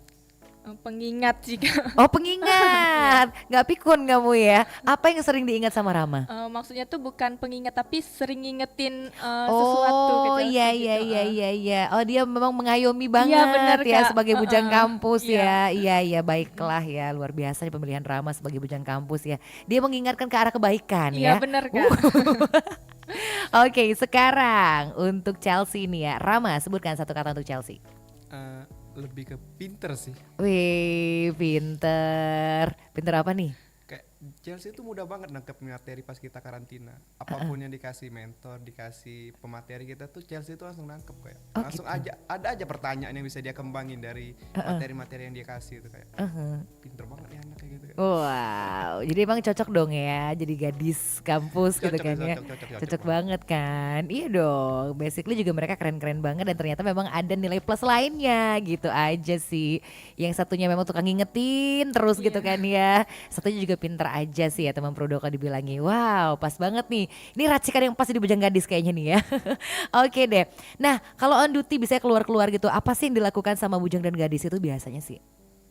Pengingat sih Kak. Oh, pengingat. Nggak pikun kamu ya. Apa yang sering diingat sama Rama? Maksudnya tuh bukan pengingat tapi sering ngingetin sesuatu Oh gitu. iya iya. Oh dia memang mengayomi banget bener, ya Kak. sebagai bujang kampus Iya. ya. Iya baiklah ya, luar biasa nih pemilihan Rama sebagai bujang kampus ya. Dia mengingatkan ke arah kebaikan ya. Iya benar Kak. Oke, sekarang untuk Chelsea nih ya. Rama, sebutkan satu kata untuk Chelsea. Lebih ke pinter sih. Wih, pinter. Pinter apa nih? Kayak Chelsea itu mudah banget nangkep materi pas kita karantina. Apapun yang dikasih mentor, dikasih pemateri kita tuh Chelsea itu langsung nangkep kayak. Oh, Langsung gitu. aja ada aja pertanyaan yang bisa dia kembangin dari materi-materi yang dia kasih itu kayak. Pinter banget ya anak kayak gitu. Wow, jadi emang cocok dong ya jadi gadis kampus gitu Cocok, kan ya. cocok Cocok banget kan. Iya dong, basically juga mereka keren-keren banget dan ternyata memang ada nilai plus lainnya gitu aja sih. Yang satunya memang tukang ngingetin terus gitu kan ya. Satunya juga pinter aja sih ya teman Prodoka dibilangi. Wow, pas banget nih. Ini racikan yang pas di bujang gadis kayaknya nih ya. Oke deh. Nah, kalau on duty bisa keluar-keluar gitu, apa sih yang dilakukan sama bujang dan gadis itu biasanya sih?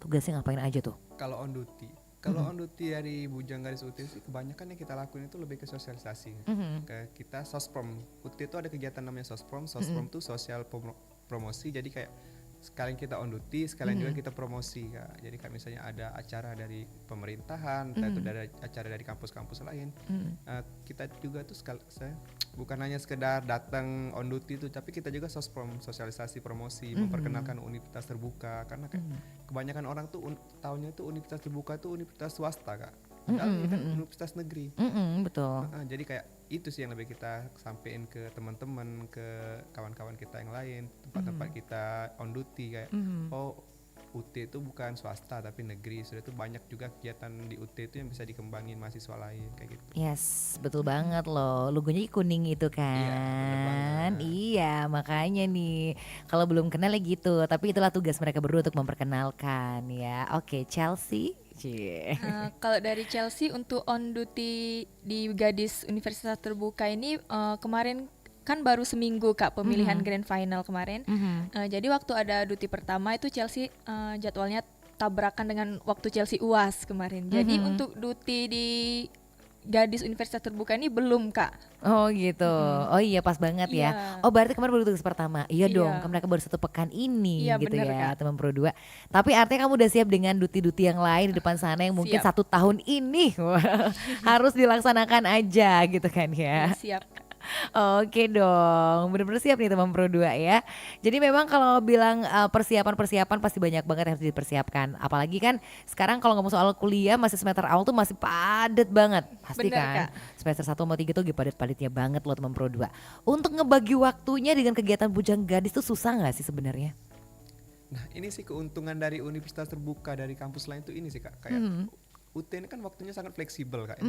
Tugasnya ngapain aja tuh? Kalau on duty. Kalau on duty dari Bujang Gadis UT sih kebanyakan yang kita lakuin itu lebih ke sosialisasi. Ke kita sosprom. UT itu ada kegiatan namanya sosprom. Sosprom tuh sosial promosi. Jadi kayak sekalian kita on duty, sekalian juga kita promosi Kak. Jadi kayak misalnya ada acara dari pemerintahan, entah itu dari acara dari kampus-kampus lain. Kita juga tuh bukan hanya sekedar datang on duty tuh, tapi kita juga sosprom, sosialisasi promosi, memperkenalkan universitas terbuka. Karena kayak kebanyakan orang tuh taunya tuh universitas terbuka tuh universitas swasta Kak. Padahal ini kan universitas negeri. Betul. Jadi kayak itu sih yang lebih kita sampein ke teman-teman, ke kawan-kawan kita yang lain, tempat-tempat kita on duty kayak oh UT itu bukan swasta tapi negeri. Sudah itu banyak juga kegiatan di UT itu yang bisa dikembangin mahasiswa lain kayak gitu. Yes, betul banget loh. Logonya kuning itu kan. bener banget. Iya, makanya nih. Kalau belum kenal ya gitu. Tapi itulah tugas mereka berdua untuk memperkenalkan ya. Oke, Chelsea. Cie. Kalau dari Chelsea untuk on duty di Gadis Universitas Terbuka ini kemarin kan baru seminggu Kak pemilihan grand final kemarin. Jadi waktu ada duty pertama itu Chelsea jadwalnya tabrakan dengan waktu Chelsea UAS kemarin. Jadi untuk duty di Gadis Universitas Terbuka ini belum Kak. Oh gitu. Oh iya pas banget ya. Iya. Oh berarti kemarin baru tugas pertama. Iya Iya. dong, kan mereka baru 1 pekan ini Iya, gitu bener, ya Kak. teman Pro 2. Tapi artinya kamu udah siap dengan duty-duty yang lain di depan sana yang mungkin Siap. 1 tahun ini. Wah, harus dilaksanakan aja gitu kan ya. Siap Kak. Oke dong, bener-bener siap nih teman Pro 2 ya. Jadi memang kalau bilang persiapan-persiapan pasti banyak banget yang harus dipersiapkan. Apalagi kan sekarang kalau ngomong soal kuliah masih semester awal tuh masih padat banget. Pasti Bener, kan. Kak. Semester 1 sama 3 tuh lagi padat-padatnya banget loh teman Pro 2. Untuk ngebagi waktunya dengan kegiatan bujang gadis tuh susah gak sih sebenarnya? Nah ini sih keuntungan dari universitas terbuka dari kampus lain tuh ini sih Kak, kayak UT ini kan waktunya sangat fleksibel Kak.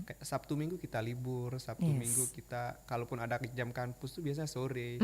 Kayak Sabtu Minggu kita libur, Sabtu Yes. Minggu kita kalaupun ada jam kampus tuh biasanya sore.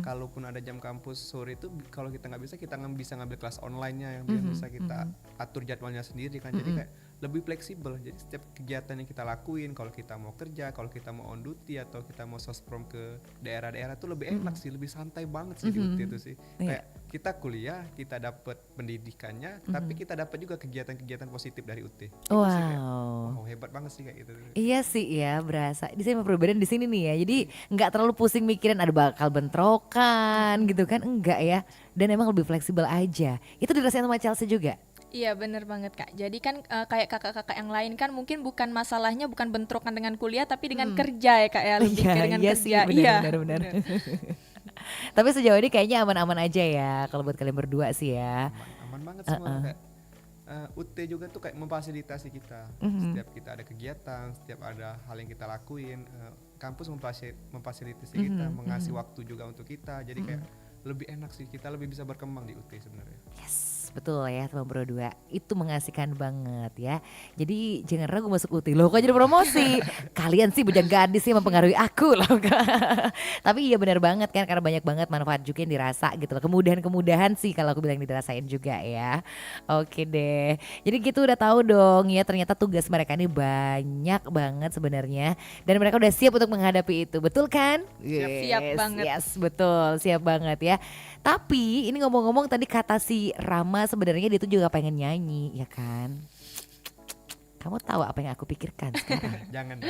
Kalaupun ada jam kampus sore itu kalau kita nggak bisa kita bisa ngambil kelas online-nya yang bisa kita atur jadwalnya sendiri kan. Jadi kayak lebih fleksibel. Jadi setiap kegiatan yang kita lakuin, kalau kita mau kerja, kalau kita mau on duty atau kita mau sosprom ke daerah-daerah tuh lebih enak sih, lebih santai banget sih di UT itu sih. Iya. Kayak kita kuliah, kita dapat pendidikannya, tapi kita dapat juga kegiatan-kegiatan positif dari UT. Itu sih kayak, Wow. wow, hebat banget sih kayak gitu. Iya sih ya berasa. Di sini perbedaan di sini nih ya. Jadi nggak terlalu pusing mikirin ada bakal bentrokan gitu kan, enggak ya. Dan emang lebih fleksibel aja. Itu dirasain sama Chelsea juga. Iya bener banget Kak. Jadi kan kayak kakak-kakak yang lain kan mungkin bukan masalahnya bukan bentrokan dengan kuliah tapi dengan kerja ya Kak ya, lebih ke dengan iya kerja. sih, benar. Tapi sejauh ini kayaknya aman-aman aja ya kalau buat kalian berdua sih ya. Aman banget semua kayak UT juga tuh kayak memfasilitasi kita. Setiap kita ada kegiatan, setiap ada hal yang kita lakuin, kampus memfasilitasi kita, mengasih waktu juga untuk kita. Jadi kayak lebih enak sih, kita lebih bisa berkembang di UT sebenarnya. Yes, betul ya teman Pro 2. Itu mengasihkan banget ya. Jadi jangan ragu masuk UT. Loh kok jadi promosi? Kalian sih bujang gadis sih mempengaruhi aku loh. Tapi iya benar banget kan karena banyak banget manfaat juga yang dirasa gitu loh. Kemudahan-kemudahan sih kalau aku bilang dirasain juga ya. Oke deh. Jadi gitu udah tahu dong ya ternyata tugas mereka ini banyak banget sebenarnya. Dan mereka udah siap untuk menghadapi itu. Betul kan? Siap banget. Yes, betul. Siap banget ya. Tapi ini ngomong-ngomong tadi kata si Rama sebenarnya dia tuh juga pengen nyanyi ya kan. Kamu tahu apa yang aku pikirkan sekarang? Jangan.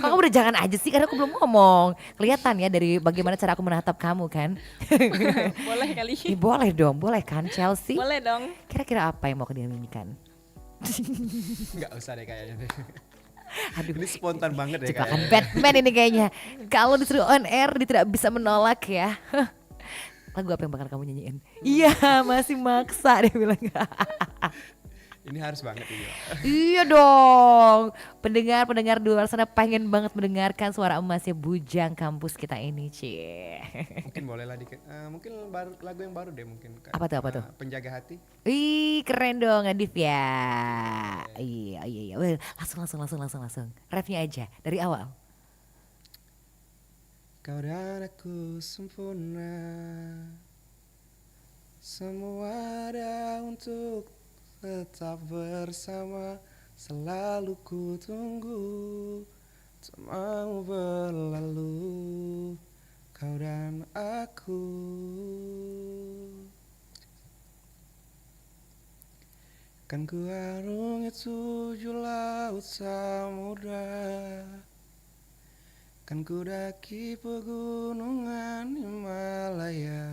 Kamu udah jangan aja sih karena aku belum ngomong. Kelihatan ya dari bagaimana cara aku menatap kamu kan. Boleh kali. Boleh dong, boleh kan Chelsea? Boleh dong. Kira-kira apa yang mau dinyanyikan? Nggak usah deh kayaknya deh. Aduh, Ini spontan banget deh jebakan kayaknya. Batman ini kayaknya. Kalau disuruh on air dia tidak bisa menolak ya. Lagu apa yang bakal kamu nyanyiin? Iya masih maksa dia bilang. Ini harus banget ini. Iya dong. Pendengar-pendengar di luar sana pengen banget mendengarkan suara emasnya bujang kampus kita ini, Cie. Mungkin boleh lah dikit. Mungkin lagu yang baru deh mungkin. Kayak, Apa tuh? Penjaga Hati. Ih, keren dong Adif ya. Iya. Weh, langsung. Refnya aja dari awal. Kau dan aku sempurna, semua ada untuk tetap bersama. Selalu ku tunggu, tak mau berlalu, kau dan aku. Kan ku arungi 7 laut samudra, kan ku daki pegunungan Himalaya.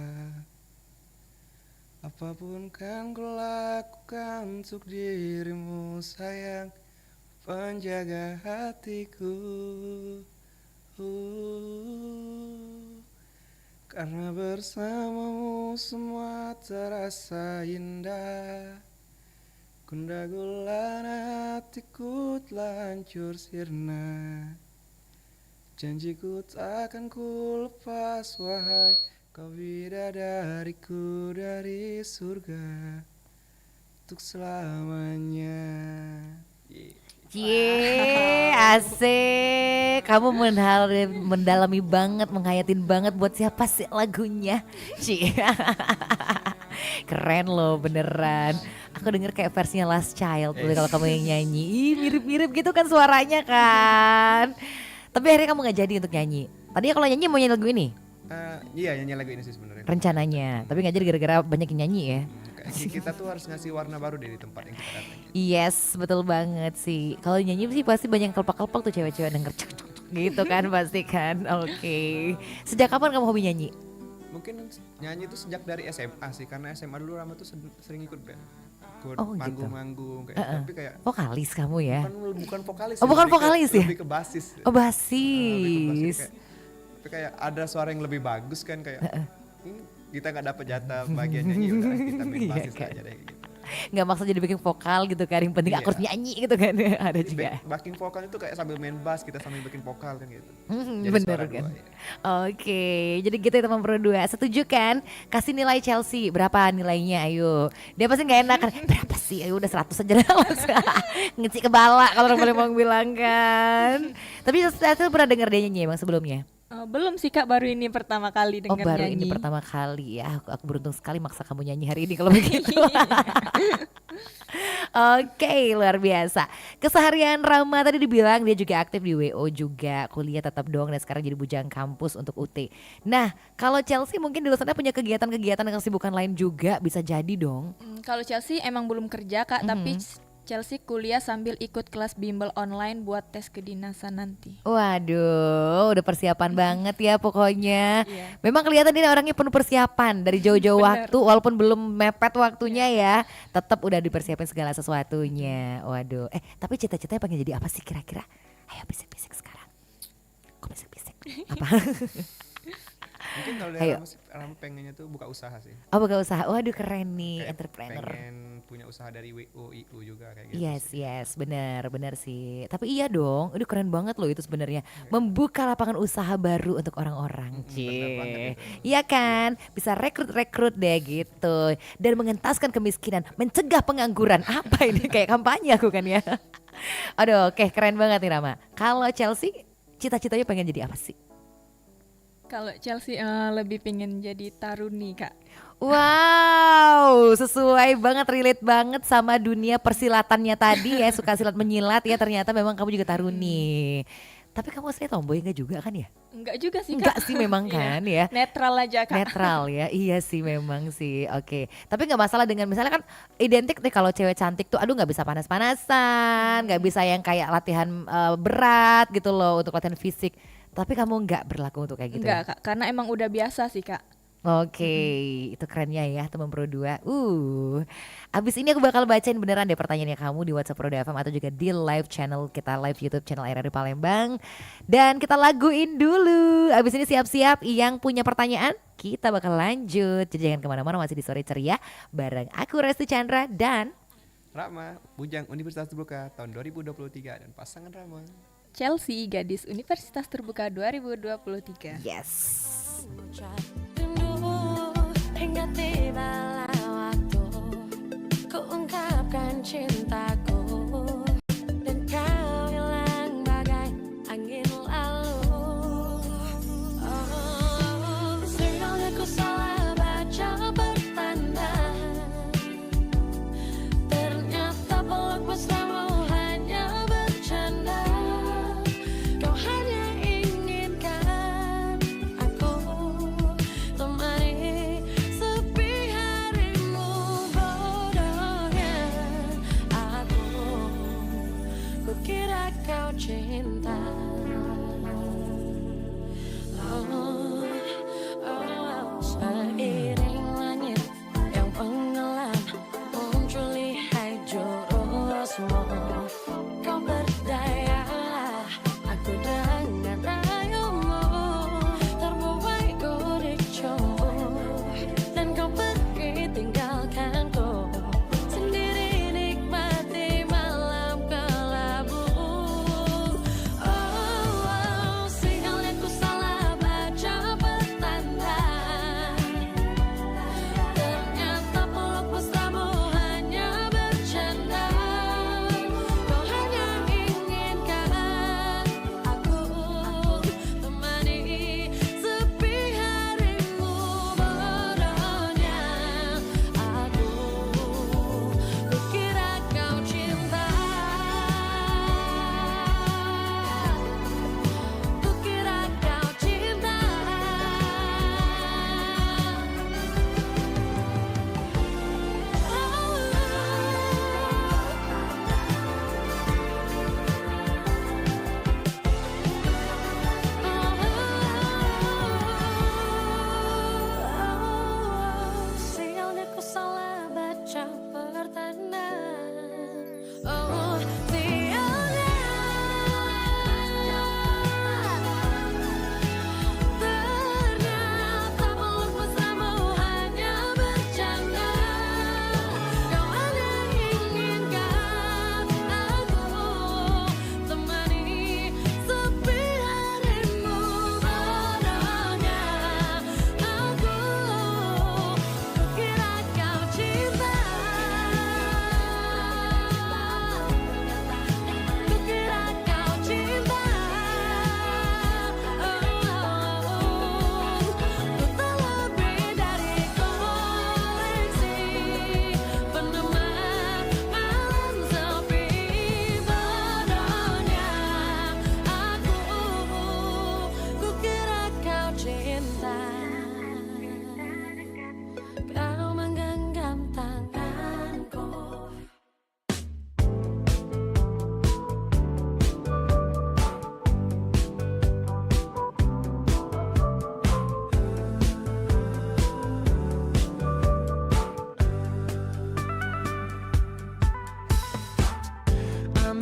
Apapun kan ku lakukan untuk dirimu sayang, penjaga hatiku. Karena bersamamu semua terasa indah. Gundah gulana hatiku telah hancur sirna. Janjiku takkan ku lepas wahai kau bidadariku dari surga untuk selamanya. Cie, asik. Kamu mendalami banget, menghayatin banget buat siapa sih lagunya? Cie. Keren loh beneran. Aku denger kayak versinya Last Child tuh kalau kamu yang nyanyi. Ih, mirip-mirip gitu kan suaranya kan. Tapi akhirnya kamu gak jadi untuk nyanyi. Tadinya kalau nyanyi mau nyanyi lagu ini? Iya nyanyi lagu ini sih sebenarnya. Rencananya, tapi gak jadi gara-gara banyak yang nyanyi ya. Kita tuh harus ngasih warna baru deh di tempat yang kita datang. Yes, betul banget sih. Kalau nyanyi sih pasti banyak kelpak-kelpak tuh cewek-cewek denger cek gitu kan pasti kan. Oke. Sejak kapan kamu hobi nyanyi? Mungkin nyanyi tuh sejak dari SMA sih, karena SMA dulu Rama tuh sering ikut band. ikut Oh, gitu. manggung-manggung kayak tapi kayak Vokalis kamu ya? bukan vokalis Oh, sih, bukan lebih ke- vokalis ya? lebih ke basis. Oh, Lebih ke basis, basis. tapi kayak ada suara yang lebih bagus kan kayak kita nggak dapat jatah bagian nyanyi udah kita main Iya basis kan. aja deh gitu. Nggak maksud jadi bikin vokal gitu kan, yang penting Iya. aku harus nyanyi gitu kan. Ada juga. Backing vokal itu kayak sambil main bass kita sambil bikin vokal kan gitu. Jadi Bener suara kan. dua, ya. Oke, jadi gitu ya teman Pro 2. Setuju kan? Kasih nilai Chelsea berapa nilainya? Ayo. Dia pasti nggak enak kan? Berapa sih? Ayo udah 100 aja lah. Ngeci kebala kalau orang boleh mau bilang kan. Tapi saya pernah dengar dia nyanyi emang sebelumnya. Belum sih Kak, baru ini pertama kali Oh, dengar baru nyanyi. ini pertama kali ya. Aku beruntung sekali maksa kamu nyanyi hari ini kalau begitu. Oke, luar biasa. Keseharian Rama tadi dibilang dia juga aktif di WO juga, kuliah tetap dong dan sekarang jadi bujang kampus untuk UT. Nah, kalau Chelsea mungkin di luar sana punya kegiatan-kegiatan dan kesibukan lain juga bisa jadi dong. Kalau Chelsea emang belum kerja Kak, tapi Chelsea kuliah sambil ikut kelas bimbel online buat tes kedinasan nanti. Waduh, udah persiapan banget ya pokoknya. Iya. Memang kelihatan ini orangnya penuh persiapan dari jauh-jauh Bener. waktu, walaupun belum mepet waktunya ya, tetap udah dipersiapin segala sesuatunya. Waduh, tapi cita-citanya pengen jadi apa sih kira-kira? Ayo bisik-bisik sekarang. Kok bisik-bisik? Apa? Mungkin kalau Ayo. dari Rama pengennya tuh buka usaha sih. Oh, buka usaha. Waduh, keren nih, Kayak entrepreneur. pengen punya usaha dari WO IU juga kayak gitu. Yes, benar sih. Tapi iya dong, itu keren banget loh itu sebenarnya. Membuka lapangan usaha baru untuk orang-orang. bener banget Cie. itu. Iya kan? Bisa rekrut deh gitu. Dan mengentaskan kemiskinan, mencegah pengangguran. Apa ini? Kayak kampanye aku kan ya. Aduh, oke, keren banget nih Rama. Kalau Chelsea, cita-citanya pengen jadi apa sih? Kalau Chelsea lebih pengen jadi taruni Kak. Wow, sesuai banget, relate banget sama dunia persilatannya tadi ya, suka silat menyilat ya, ternyata memang kamu juga taruni. Tapi kamu aslinya tomboy enggak juga kan ya? Enggak juga sih Kak. Enggak sih memang Iya. kan ya. Netral aja Kak. Netral ya, iya sih memang sih, oke. Tapi nggak masalah dengan misalnya kan identik nih kalau cewek cantik tuh, aduh nggak bisa panas-panasan, nggak bisa yang kayak latihan berat gitu loh untuk latihan fisik. Tapi kamu nggak berlaku untuk kayak gitu Enggak ya? Kak, karena emang udah biasa sih Kak. Oke, itu kerennya ya teman Pro 2. Abis ini aku bakal bacain beneran deh pertanyaannya kamu di WhatsApp Pro FM atau juga di live channel kita, live YouTube channel RRI Palembang. Dan kita laguin dulu. Abis ini siap-siap yang punya pertanyaan, kita bakal lanjut. Jadi jangan kemana-mana, masih di Sore Ceria bareng aku Resti Chandra dan Rama, Bujang Universitas Terbuka tahun 2023 dan pasangan Rama. Chelsea, gadis Universitas Terbuka 2023. yes. Hingga tibalah waktu ku ungkapkan cintaku dan kau hilang bagai angin lalu. Oh, seringkali ku salah baca pertanda. Ternyata peluk mesramu hanya bercanda. Kau hanya inginkan aku temani sepi harimu. Bodohnya aku, kukira kau cinta. Seiring langit yang penggelam, muncul lihai jurusmu. Kau berdaya, aku dengan rayumu. Terbuai ku dicembur, dan kau pergi tinggalkanku. Sendiri nikmati malam kelabu. Oh,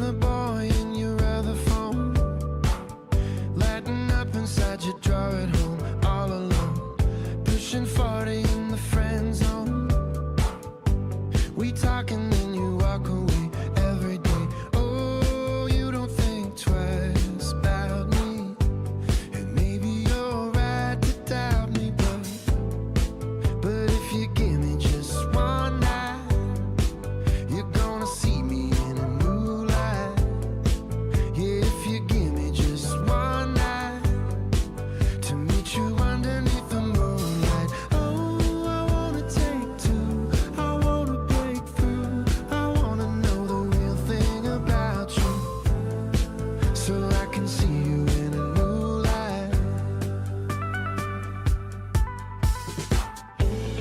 the boy in your other phone, lighting up inside your drawer at home, all alone, pushing 40 in the friend zone. We talk and then you walk away every day. Oh, you don't think twice about me, and maybe you're right to doubt me, but if you give me just one night, you're gonna see me in a new light. Yeah, if you give me just one night to meet you underneath the moonlight. Oh, I wanna take two, I wanna break through, I wanna know the real thing about you, so I can see you in a new light.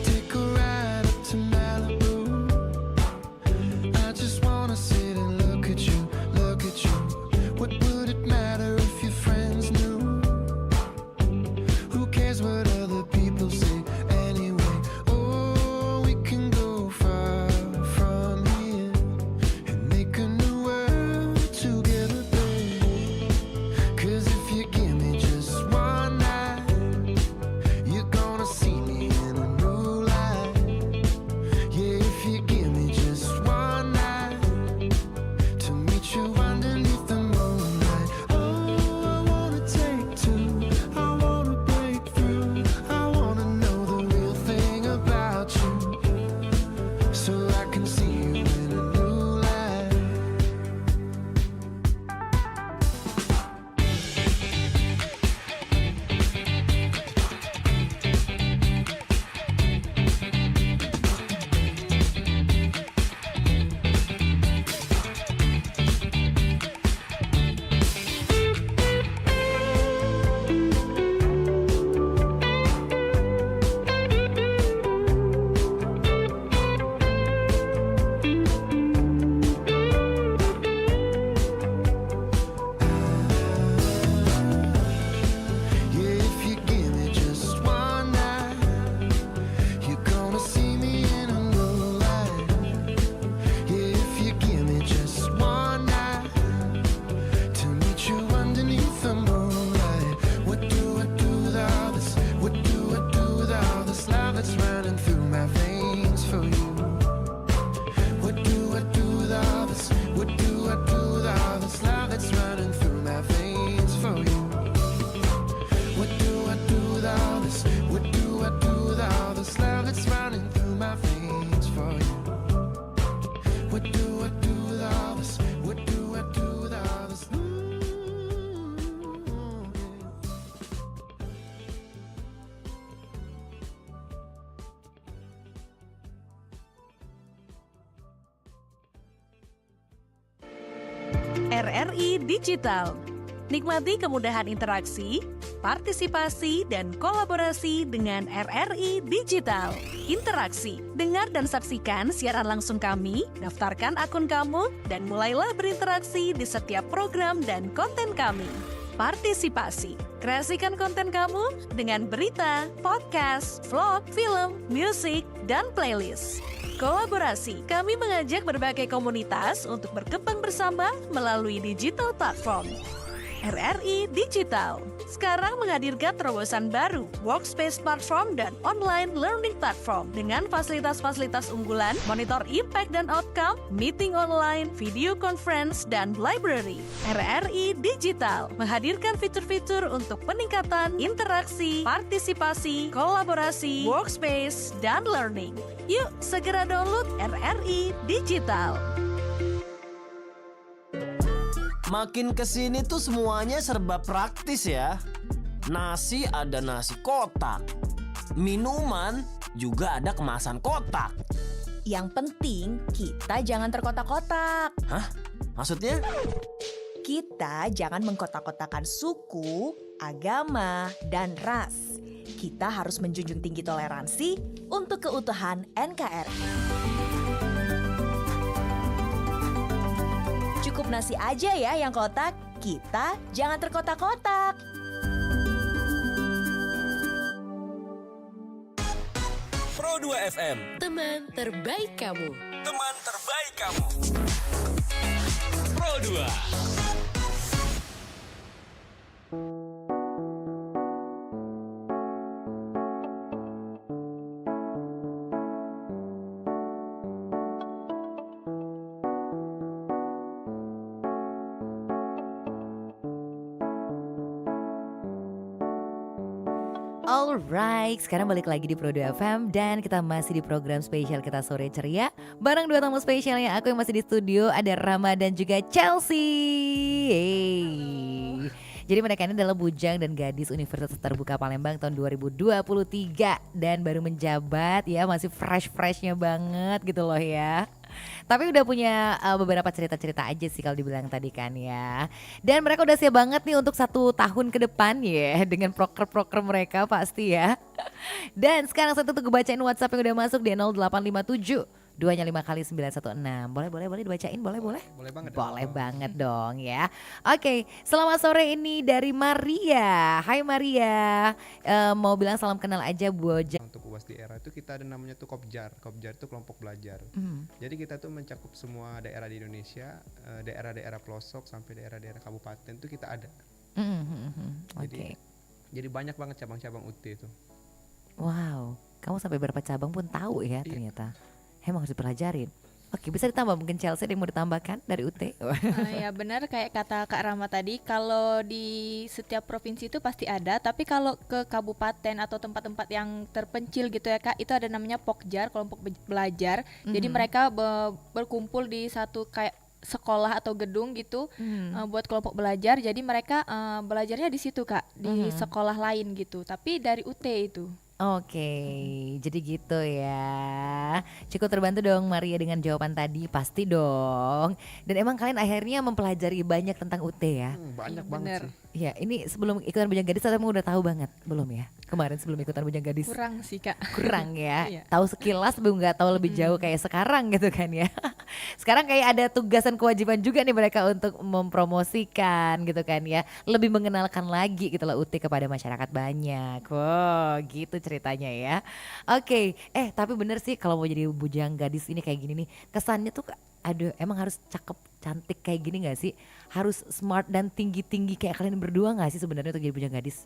Take a ride up to Malibu, I just wanna sit and look at you, look at you. What would it matter if your friends knew? Who cares what other people say anyway? Oh, we can go far from here and make a new world together, babe. 'Cause if you give me just one night, you're gonna see me in a new light. Yeah, if you give me just one night to meet you underneath the moonlight. Oh, I wanna take two, I wanna break through, I wanna know the real thing about you, so I can see you in a new light. Yeah, if you give me just one night, you're gonna see me in a new light. Yeah, if you give me just one night to meet you underneath the moonlight. What do I do with all this? What do I do with all this love that's running through my veins for you? What do I do with all this? What do I do with all this love that's running through my veins for you? What do I do with all this? What do I do with all this love that's running through my veins for you? What do I do with all this? What do I do with all this? RRI Digital. Nikmati kemudahan interaksi, partisipasi, dan kolaborasi dengan RRI Digital. Interaksi, dengar dan saksikan siaran langsung kami, daftarkan akun kamu, dan mulailah berinteraksi di setiap program dan konten kami. Partisipasi, kreasikan konten kamu dengan berita, podcast, vlog, film, musik, dan playlist. Kolaborasi, kami mengajak berbagai komunitas untuk berkembang bersama melalui digital platform. RRI Digital sekarang menghadirkan terobosan baru, workspace platform dan online learning platform dengan fasilitas-fasilitas unggulan, monitor impact dan outcome, meeting online, video conference, dan library. RRI Digital menghadirkan fitur-fitur untuk peningkatan interaksi, partisipasi, kolaborasi, workspace, dan learning. Yuk segera download RRI Digital. Makin kesini tuh semuanya serba praktis ya. Nasi ada nasi kotak, minuman juga ada kemasan kotak. Yang penting kita jangan terkotak-kotak. Hah? Maksudnya? Kita jangan mengkotak-kotakan suku, agama, dan ras. Kita harus menjunjung tinggi toleransi untuk keutuhan NKRI. Cukup nasi aja ya yang kotak, kita jangan terkotak-kotak. Pro 2 FM, Teman terbaik kamu. teman terbaik kamu. Pro 2. Alright, sekarang balik lagi di Pro 2 FM dan kita masih di program spesial kita Sore Ceria. Bareng dua tamu spesialnya, aku yang masih di studio, ada Rama dan juga Chelsea. Hey. Jadi mereka ini adalah bujang dan gadis Universitas Terbuka Palembang tahun 2023 dan baru menjabat ya, masih fresh-freshnya banget gitu loh ya. Tapi udah punya beberapa cerita-cerita aja sih kalau dibilang tadi kan ya. Dan mereka udah siap banget nih untuk 1 tahun ke depan ya dengan proker-proker mereka pasti ya. Dan sekarang saya tuh bacain WhatsApp yang udah masuk di 0857 2-nya 5 kali 916. Boleh dibacain, boleh. Boleh banget. Boleh banget dong ya. Oke, selamat sore ini dari Maria. Hai Maria, mau bilang salam kenal aja Bojang. Untuk UAS di era itu kita ada namanya tuh Kopjar. Kopjar itu kelompok belajar. Jadi kita tuh mencakup semua daerah di Indonesia, daerah-daerah pelosok sampai daerah-daerah kabupaten tuh kita ada. Jadi banyak banget cabang-cabang UT itu. Wow, kamu sampai berapa cabang pun tahu ya ternyata. Emang harus dipelajarin. Oke, bisa ditambah mungkin Chelsea ada yang mau ditambahkan dari UT? Ya benar kayak kata Kak Rama tadi, kalau di setiap provinsi itu pasti ada, tapi kalau ke kabupaten atau tempat-tempat yang terpencil gitu ya Kak, itu ada namanya Pokjar, kelompok belajar. Jadi mereka berkumpul di satu kayak sekolah atau gedung gitu buat kelompok belajar. Jadi mereka belajarnya di situ Kak, di sekolah lain gitu, tapi dari UT itu. Oke, jadi gitu ya. Cukup terbantu dong Maria dengan jawaban tadi, pasti dong. Dan emang kalian akhirnya mempelajari banyak tentang UT ya? Banyak Iya, banget bener. sih. Ya, ini sebelum ikutan Bujang Gadis atau udah tahu banget? Belum ya? Kemarin sebelum ikutan Bujang Gadis? Kurang sih Kak. Kurang ya. Iya. Tahu sekilas belum, nggak tahu lebih jauh kayak sekarang gitu kan ya. Sekarang kayak ada tugasan kewajiban juga nih mereka untuk mempromosikan gitu kan ya. Lebih mengenalkan lagi gitu loh UT kepada masyarakat banyak. Wow, gitu ceritanya ya. Oke, tapi bener sih kalau mau jadi Bujang Gadis ini kayak gini nih, kesannya tuh aduh emang harus cakep cantik kayak gini gak sih? Harus smart dan tinggi-tinggi kayak kalian berdua gak sih sebenarnya untuk jadi Bujang Gadis?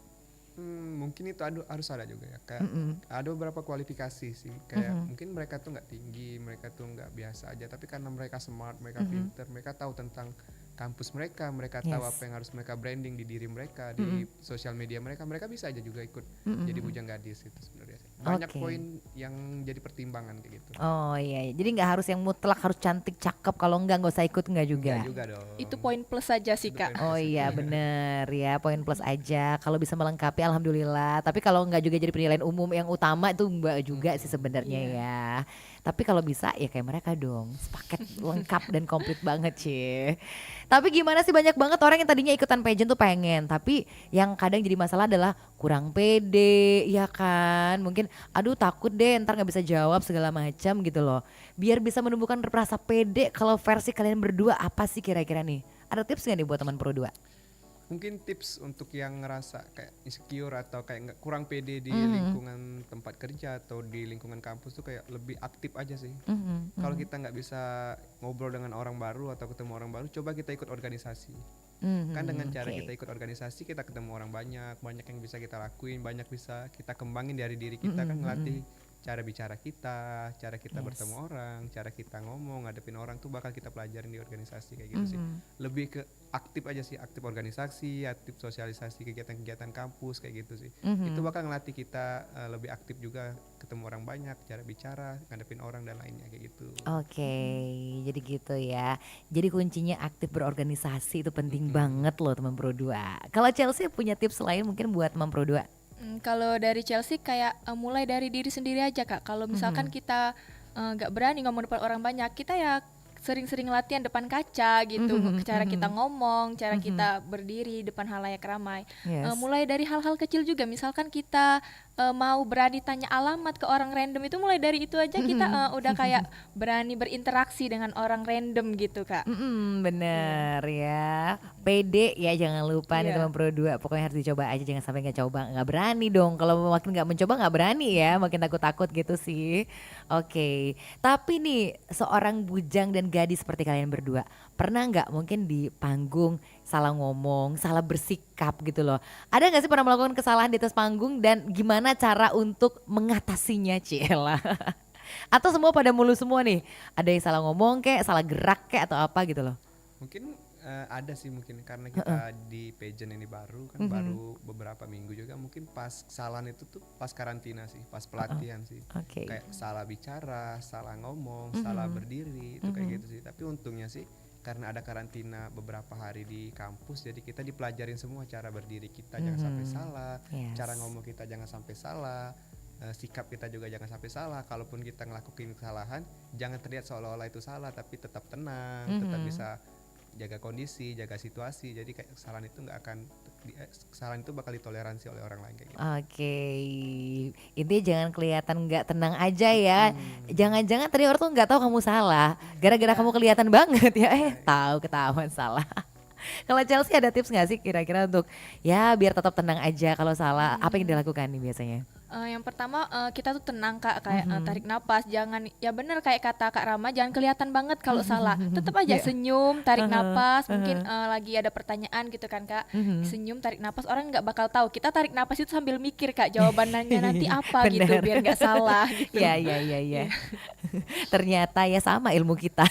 Mungkin itu harus ada juga ya, kayak ada beberapa kualifikasi sih, kayak mungkin mereka tuh nggak tinggi, mereka tuh nggak biasa aja, tapi karena mereka smart, mereka pinter, mereka tahu tentang kampus mereka tahu apa yang harus mereka branding di diri mereka, di sosial media mereka bisa aja juga ikut jadi Bujang Gadis itu sebenarnya. Banyak poin yang jadi pertimbangan kayak gitu. Oh iya, jadi nggak harus yang mutlak harus cantik cakep, kalau nggak usah ikut nggak juga. Enggak juga dong. Itu poin plus aja sih Kak. Oh iya bener ya, poin plus aja kalau bisa melengkapi alhamdulillah. Tapi kalau nggak juga jadi penilaian umum yang utama itu mbak juga sih sebenarnya ya. Tapi kalau bisa ya kayak mereka dong, sepaket lengkap dan komplit banget sih. Tapi gimana sih, banyak banget orang yang tadinya ikutan pageant tuh pengen, tapi yang kadang jadi masalah adalah kurang pede ya kan. Mungkin aduh takut deh ntar nggak bisa jawab segala macam gitu loh. Biar bisa menumbuhkan rasa pede, kalau versi kalian berdua apa sih kira-kira nih? Ada tips nggak nih buat teman Pro 2? Mungkin tips untuk yang ngerasa kayak insecure atau kayak nggak kurang pede di lingkungan tempat kerja atau di lingkungan kampus tuh kayak lebih aktif aja sih. Kalau kita nggak bisa ngobrol dengan orang baru atau ketemu orang baru, coba kita ikut organisasi. Kan dengan cara kita ikut organisasi, kita ketemu orang banyak yang bisa kita lakuin, banyak bisa kita kembangin dari diri kita, kan ngelatih cara bicara kita, cara kita bertemu orang, cara kita ngomong, ngadepin orang tuh bakal kita pelajarin di organisasi kayak gitu sih. Lebih ke aktif aja sih, aktif organisasi, aktif sosialisasi kegiatan-kegiatan kampus kayak gitu sih. Itu bakal ngelatih kita lebih aktif juga, ketemu orang banyak, cara bicara, ngadepin orang dan lainnya kayak gitu. Oke, jadi gitu ya. Jadi kuncinya aktif berorganisasi itu penting banget loh teman Pro 2. Kalau Chelsea punya tips lain mungkin buat teman Pro 2? Kalau dari Chelsea kayak mulai dari diri sendiri aja Kak. Kalau misalkan kita nggak berani ngomong depan orang banyak, kita ya sering-sering latihan depan kaca gitu, cara kita ngomong, cara kita berdiri depan halayak ramai. Mulai dari hal-hal kecil juga, misalkan kita mau berani tanya alamat ke orang random, itu mulai dari itu aja kita udah kayak berani berinteraksi dengan orang random gitu Kak. Bener ya, pede ya jangan lupa nih teman Pro 2, pokoknya harus dicoba aja, jangan sampai nggak coba nggak berani dong. Kalau makin nggak mencoba nggak berani ya, makin takut-takut gitu sih. Oke, tapi nih seorang bujang dan gadis seperti kalian berdua, pernah nggak mungkin di panggung salah ngomong, salah bersikap gitu loh? Ada nggak sih pernah melakukan kesalahan di atas panggung dan gimana cara untuk mengatasinya, Ciela? Atau semua pada mulu semua nih? Ada yang salah ngomong kek, salah gerak kek atau apa gitu loh? Mungkin Ada sih mungkin karena kita di pageant ini baru kan, baru beberapa minggu juga, mungkin pas kesalahan itu tuh pas karantina sih, pas pelatihan sih. Oke. Kayak salah bicara, salah ngomong, salah berdiri itu kayak gitu sih. Tapi untungnya sih karena ada karantina beberapa hari di kampus, jadi kita dipelajarin semua cara berdiri kita jangan sampai salah, Yes. cara ngomong kita jangan sampai salah, sikap kita juga jangan sampai salah. Kalaupun kita ngelakuin kesalahan, jangan terlihat seolah-olah itu salah, tapi tetap tenang, tetap bisa jaga kondisi, jaga situasi. Jadi kayak kesalahan itu nggak akan kesalahan itu bakal ditoleransi oleh orang lain kayak gitu. Oke, intinya jangan kelihatan nggak tenang aja ya. Jangan-jangan tadi orang tuh nggak tahu kamu salah, gara-gara kamu kelihatan banget ya. Tahu ketahuan salah. Kalau Chelsea ada tips nggak sih kira-kira untuk ya biar tetap tenang aja kalau salah? Apa yang dilakukan nih biasanya? Yang pertama kita tuh tenang Kak, kayak tarik napas, jangan ya bener kayak kata Kak Rama, jangan kelihatan banget kalau salah. Tetap aja senyum, tarik napas, mungkin lagi ada pertanyaan gitu kan Kak. Senyum, tarik napas, orang nggak bakal tahu. Kita tarik napas itu sambil mikir Kak jawabannya nanti apa gitu Bener. biar nggak salah gitu. Ya. Ternyata ya sama ilmu kita.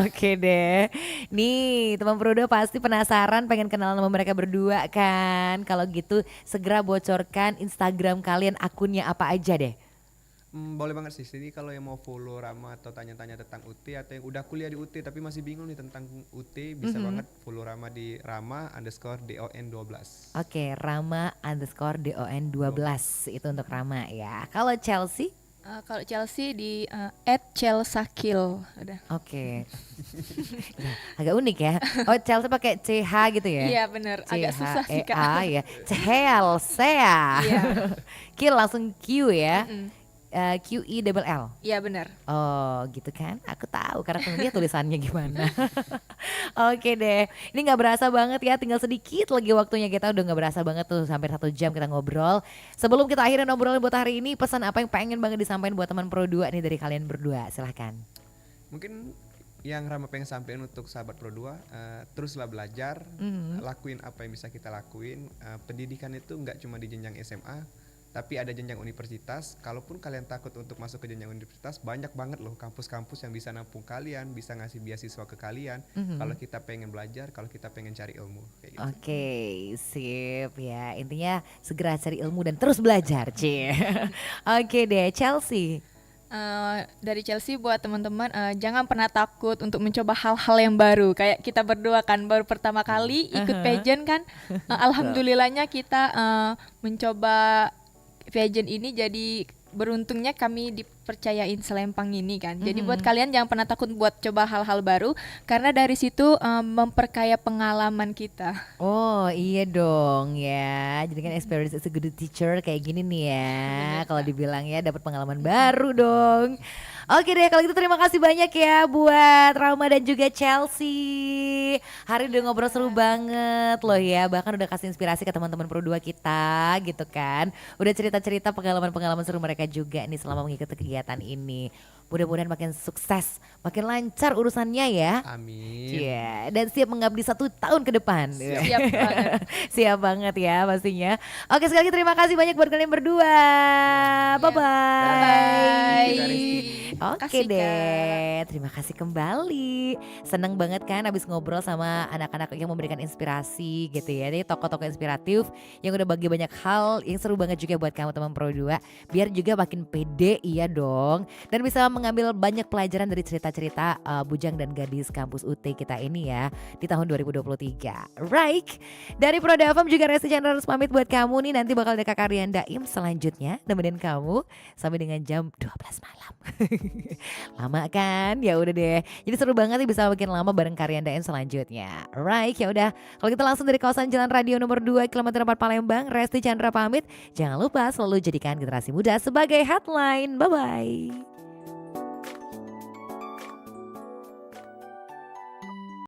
Oke deh. Nih teman Pro 2 pasti penasaran pengen kenalan sama mereka berdua kan. Kalau gitu segera bocorkan Instagram kalian, akunnya apa aja deh. Boleh banget sih. Jadi kalau yang mau follow Rama atau tanya-tanya tentang UT atau yang udah kuliah di UT tapi masih bingung nih tentang UT, bisa banget follow Rama di Rama_DON12. Oke, Rama_DON12 itu untuk Rama ya. Kalau Chelsea? Kalau Chelsea di @chelsakil udah. Oke. Agak unik ya. Oh, Chelsea pakai CH gitu ya? Iya bener, agak susah sih Kak. CHEA ya. Chelsea. Iya. Kill langsung Q ya. QELL. Iya bener. Oh gitu kan, aku tahu karena aku lihat tulisannya gimana. Oke deh, ini gak berasa banget ya, tinggal sedikit lagi waktunya, kita udah gak berasa banget tuh, hampir 1 jam kita ngobrol. Sebelum kita akhirin obrolan buat hari ini, pesan apa yang pengen banget disampaikan buat teman Pro 2 nih dari kalian berdua, silahkan. Mungkin yang Rama pengen sampaikan untuk sahabat Pro 2, teruslah belajar, lakuin apa yang bisa kita lakuin. Pendidikan itu nggak cuma di jenjang SMA, tapi ada jenjang universitas. Kalaupun kalian takut untuk masuk ke jenjang universitas, banyak banget loh kampus-kampus yang bisa nampung kalian, bisa ngasih beasiswa ke kalian. Kalau kita pengen belajar, kalau kita pengen cari ilmu kayak gitu. Oke, sip ya. Intinya segera cari ilmu dan terus belajar, Cie. Oke deh, Chelsea. Dari Chelsea buat teman-teman, jangan pernah takut untuk mencoba hal-hal yang baru. Kayak kita berdua kan baru pertama kali ikut pageant kan. Alhamdulillahnya kita mencoba pageant ini, jadi beruntungnya kami dipercayain selempang ini kan. Jadi buat kalian jangan pernah takut buat coba hal-hal baru, karena dari situ memperkaya pengalaman kita. Oh iya dong ya, jadi kan experience is a good teacher kayak gini nih ya. Kalau dibilang ya dapat pengalaman baru dong. Oke deh, kalau gitu terima kasih banyak ya buat Rama dan juga Chelsea. Hari udah ngobrol seru banget loh ya, bahkan udah kasih inspirasi ke teman-teman Pro 2 kita gitu kan. Udah cerita-cerita pengalaman-pengalaman seru mereka juga nih selama mengikuti kegiatan ini. Mudah-mudahan makin sukses, makin lancar urusannya ya. Amin. Iya, dan siap mengabdi 1 tahun ke depan. Siap banget. Siap banget ya pastinya. Oke, sekali lagi terima kasih banyak buat kalian berdua. Bye-bye. Bye. Oke Kasih, deh, terima kasih kembali. Seneng banget kan abis ngobrol sama anak-anak yang memberikan inspirasi gitu ya. Jadi tokoh-tokoh inspiratif yang udah bagi banyak hal yang seru banget juga buat kamu teman Pro 2. Biar juga makin pede, iya dong. Dan bisa mengambil banyak pelajaran dari cerita-cerita bujang dan gadis kampus UT kita ini ya di tahun 2023. Right, dari Pro 2 FM juga Resti Chandra harus pamit buat kamu nih. Nanti bakal ada Kak Rian Daim selanjutnya nemenin kamu sampai dengan jam 12 malam. Lama kan? Ya udah deh. Jadi seru banget nih bisa makin lama bareng Rian Daim selanjutnya. Right, ya udah. Kalau kita langsung dari kawasan Jalan Radio nomor 2 kilometer 4 Palembang, Resti Chandra pamit. Jangan lupa selalu jadikan generasi muda sebagai headline. Bye bye.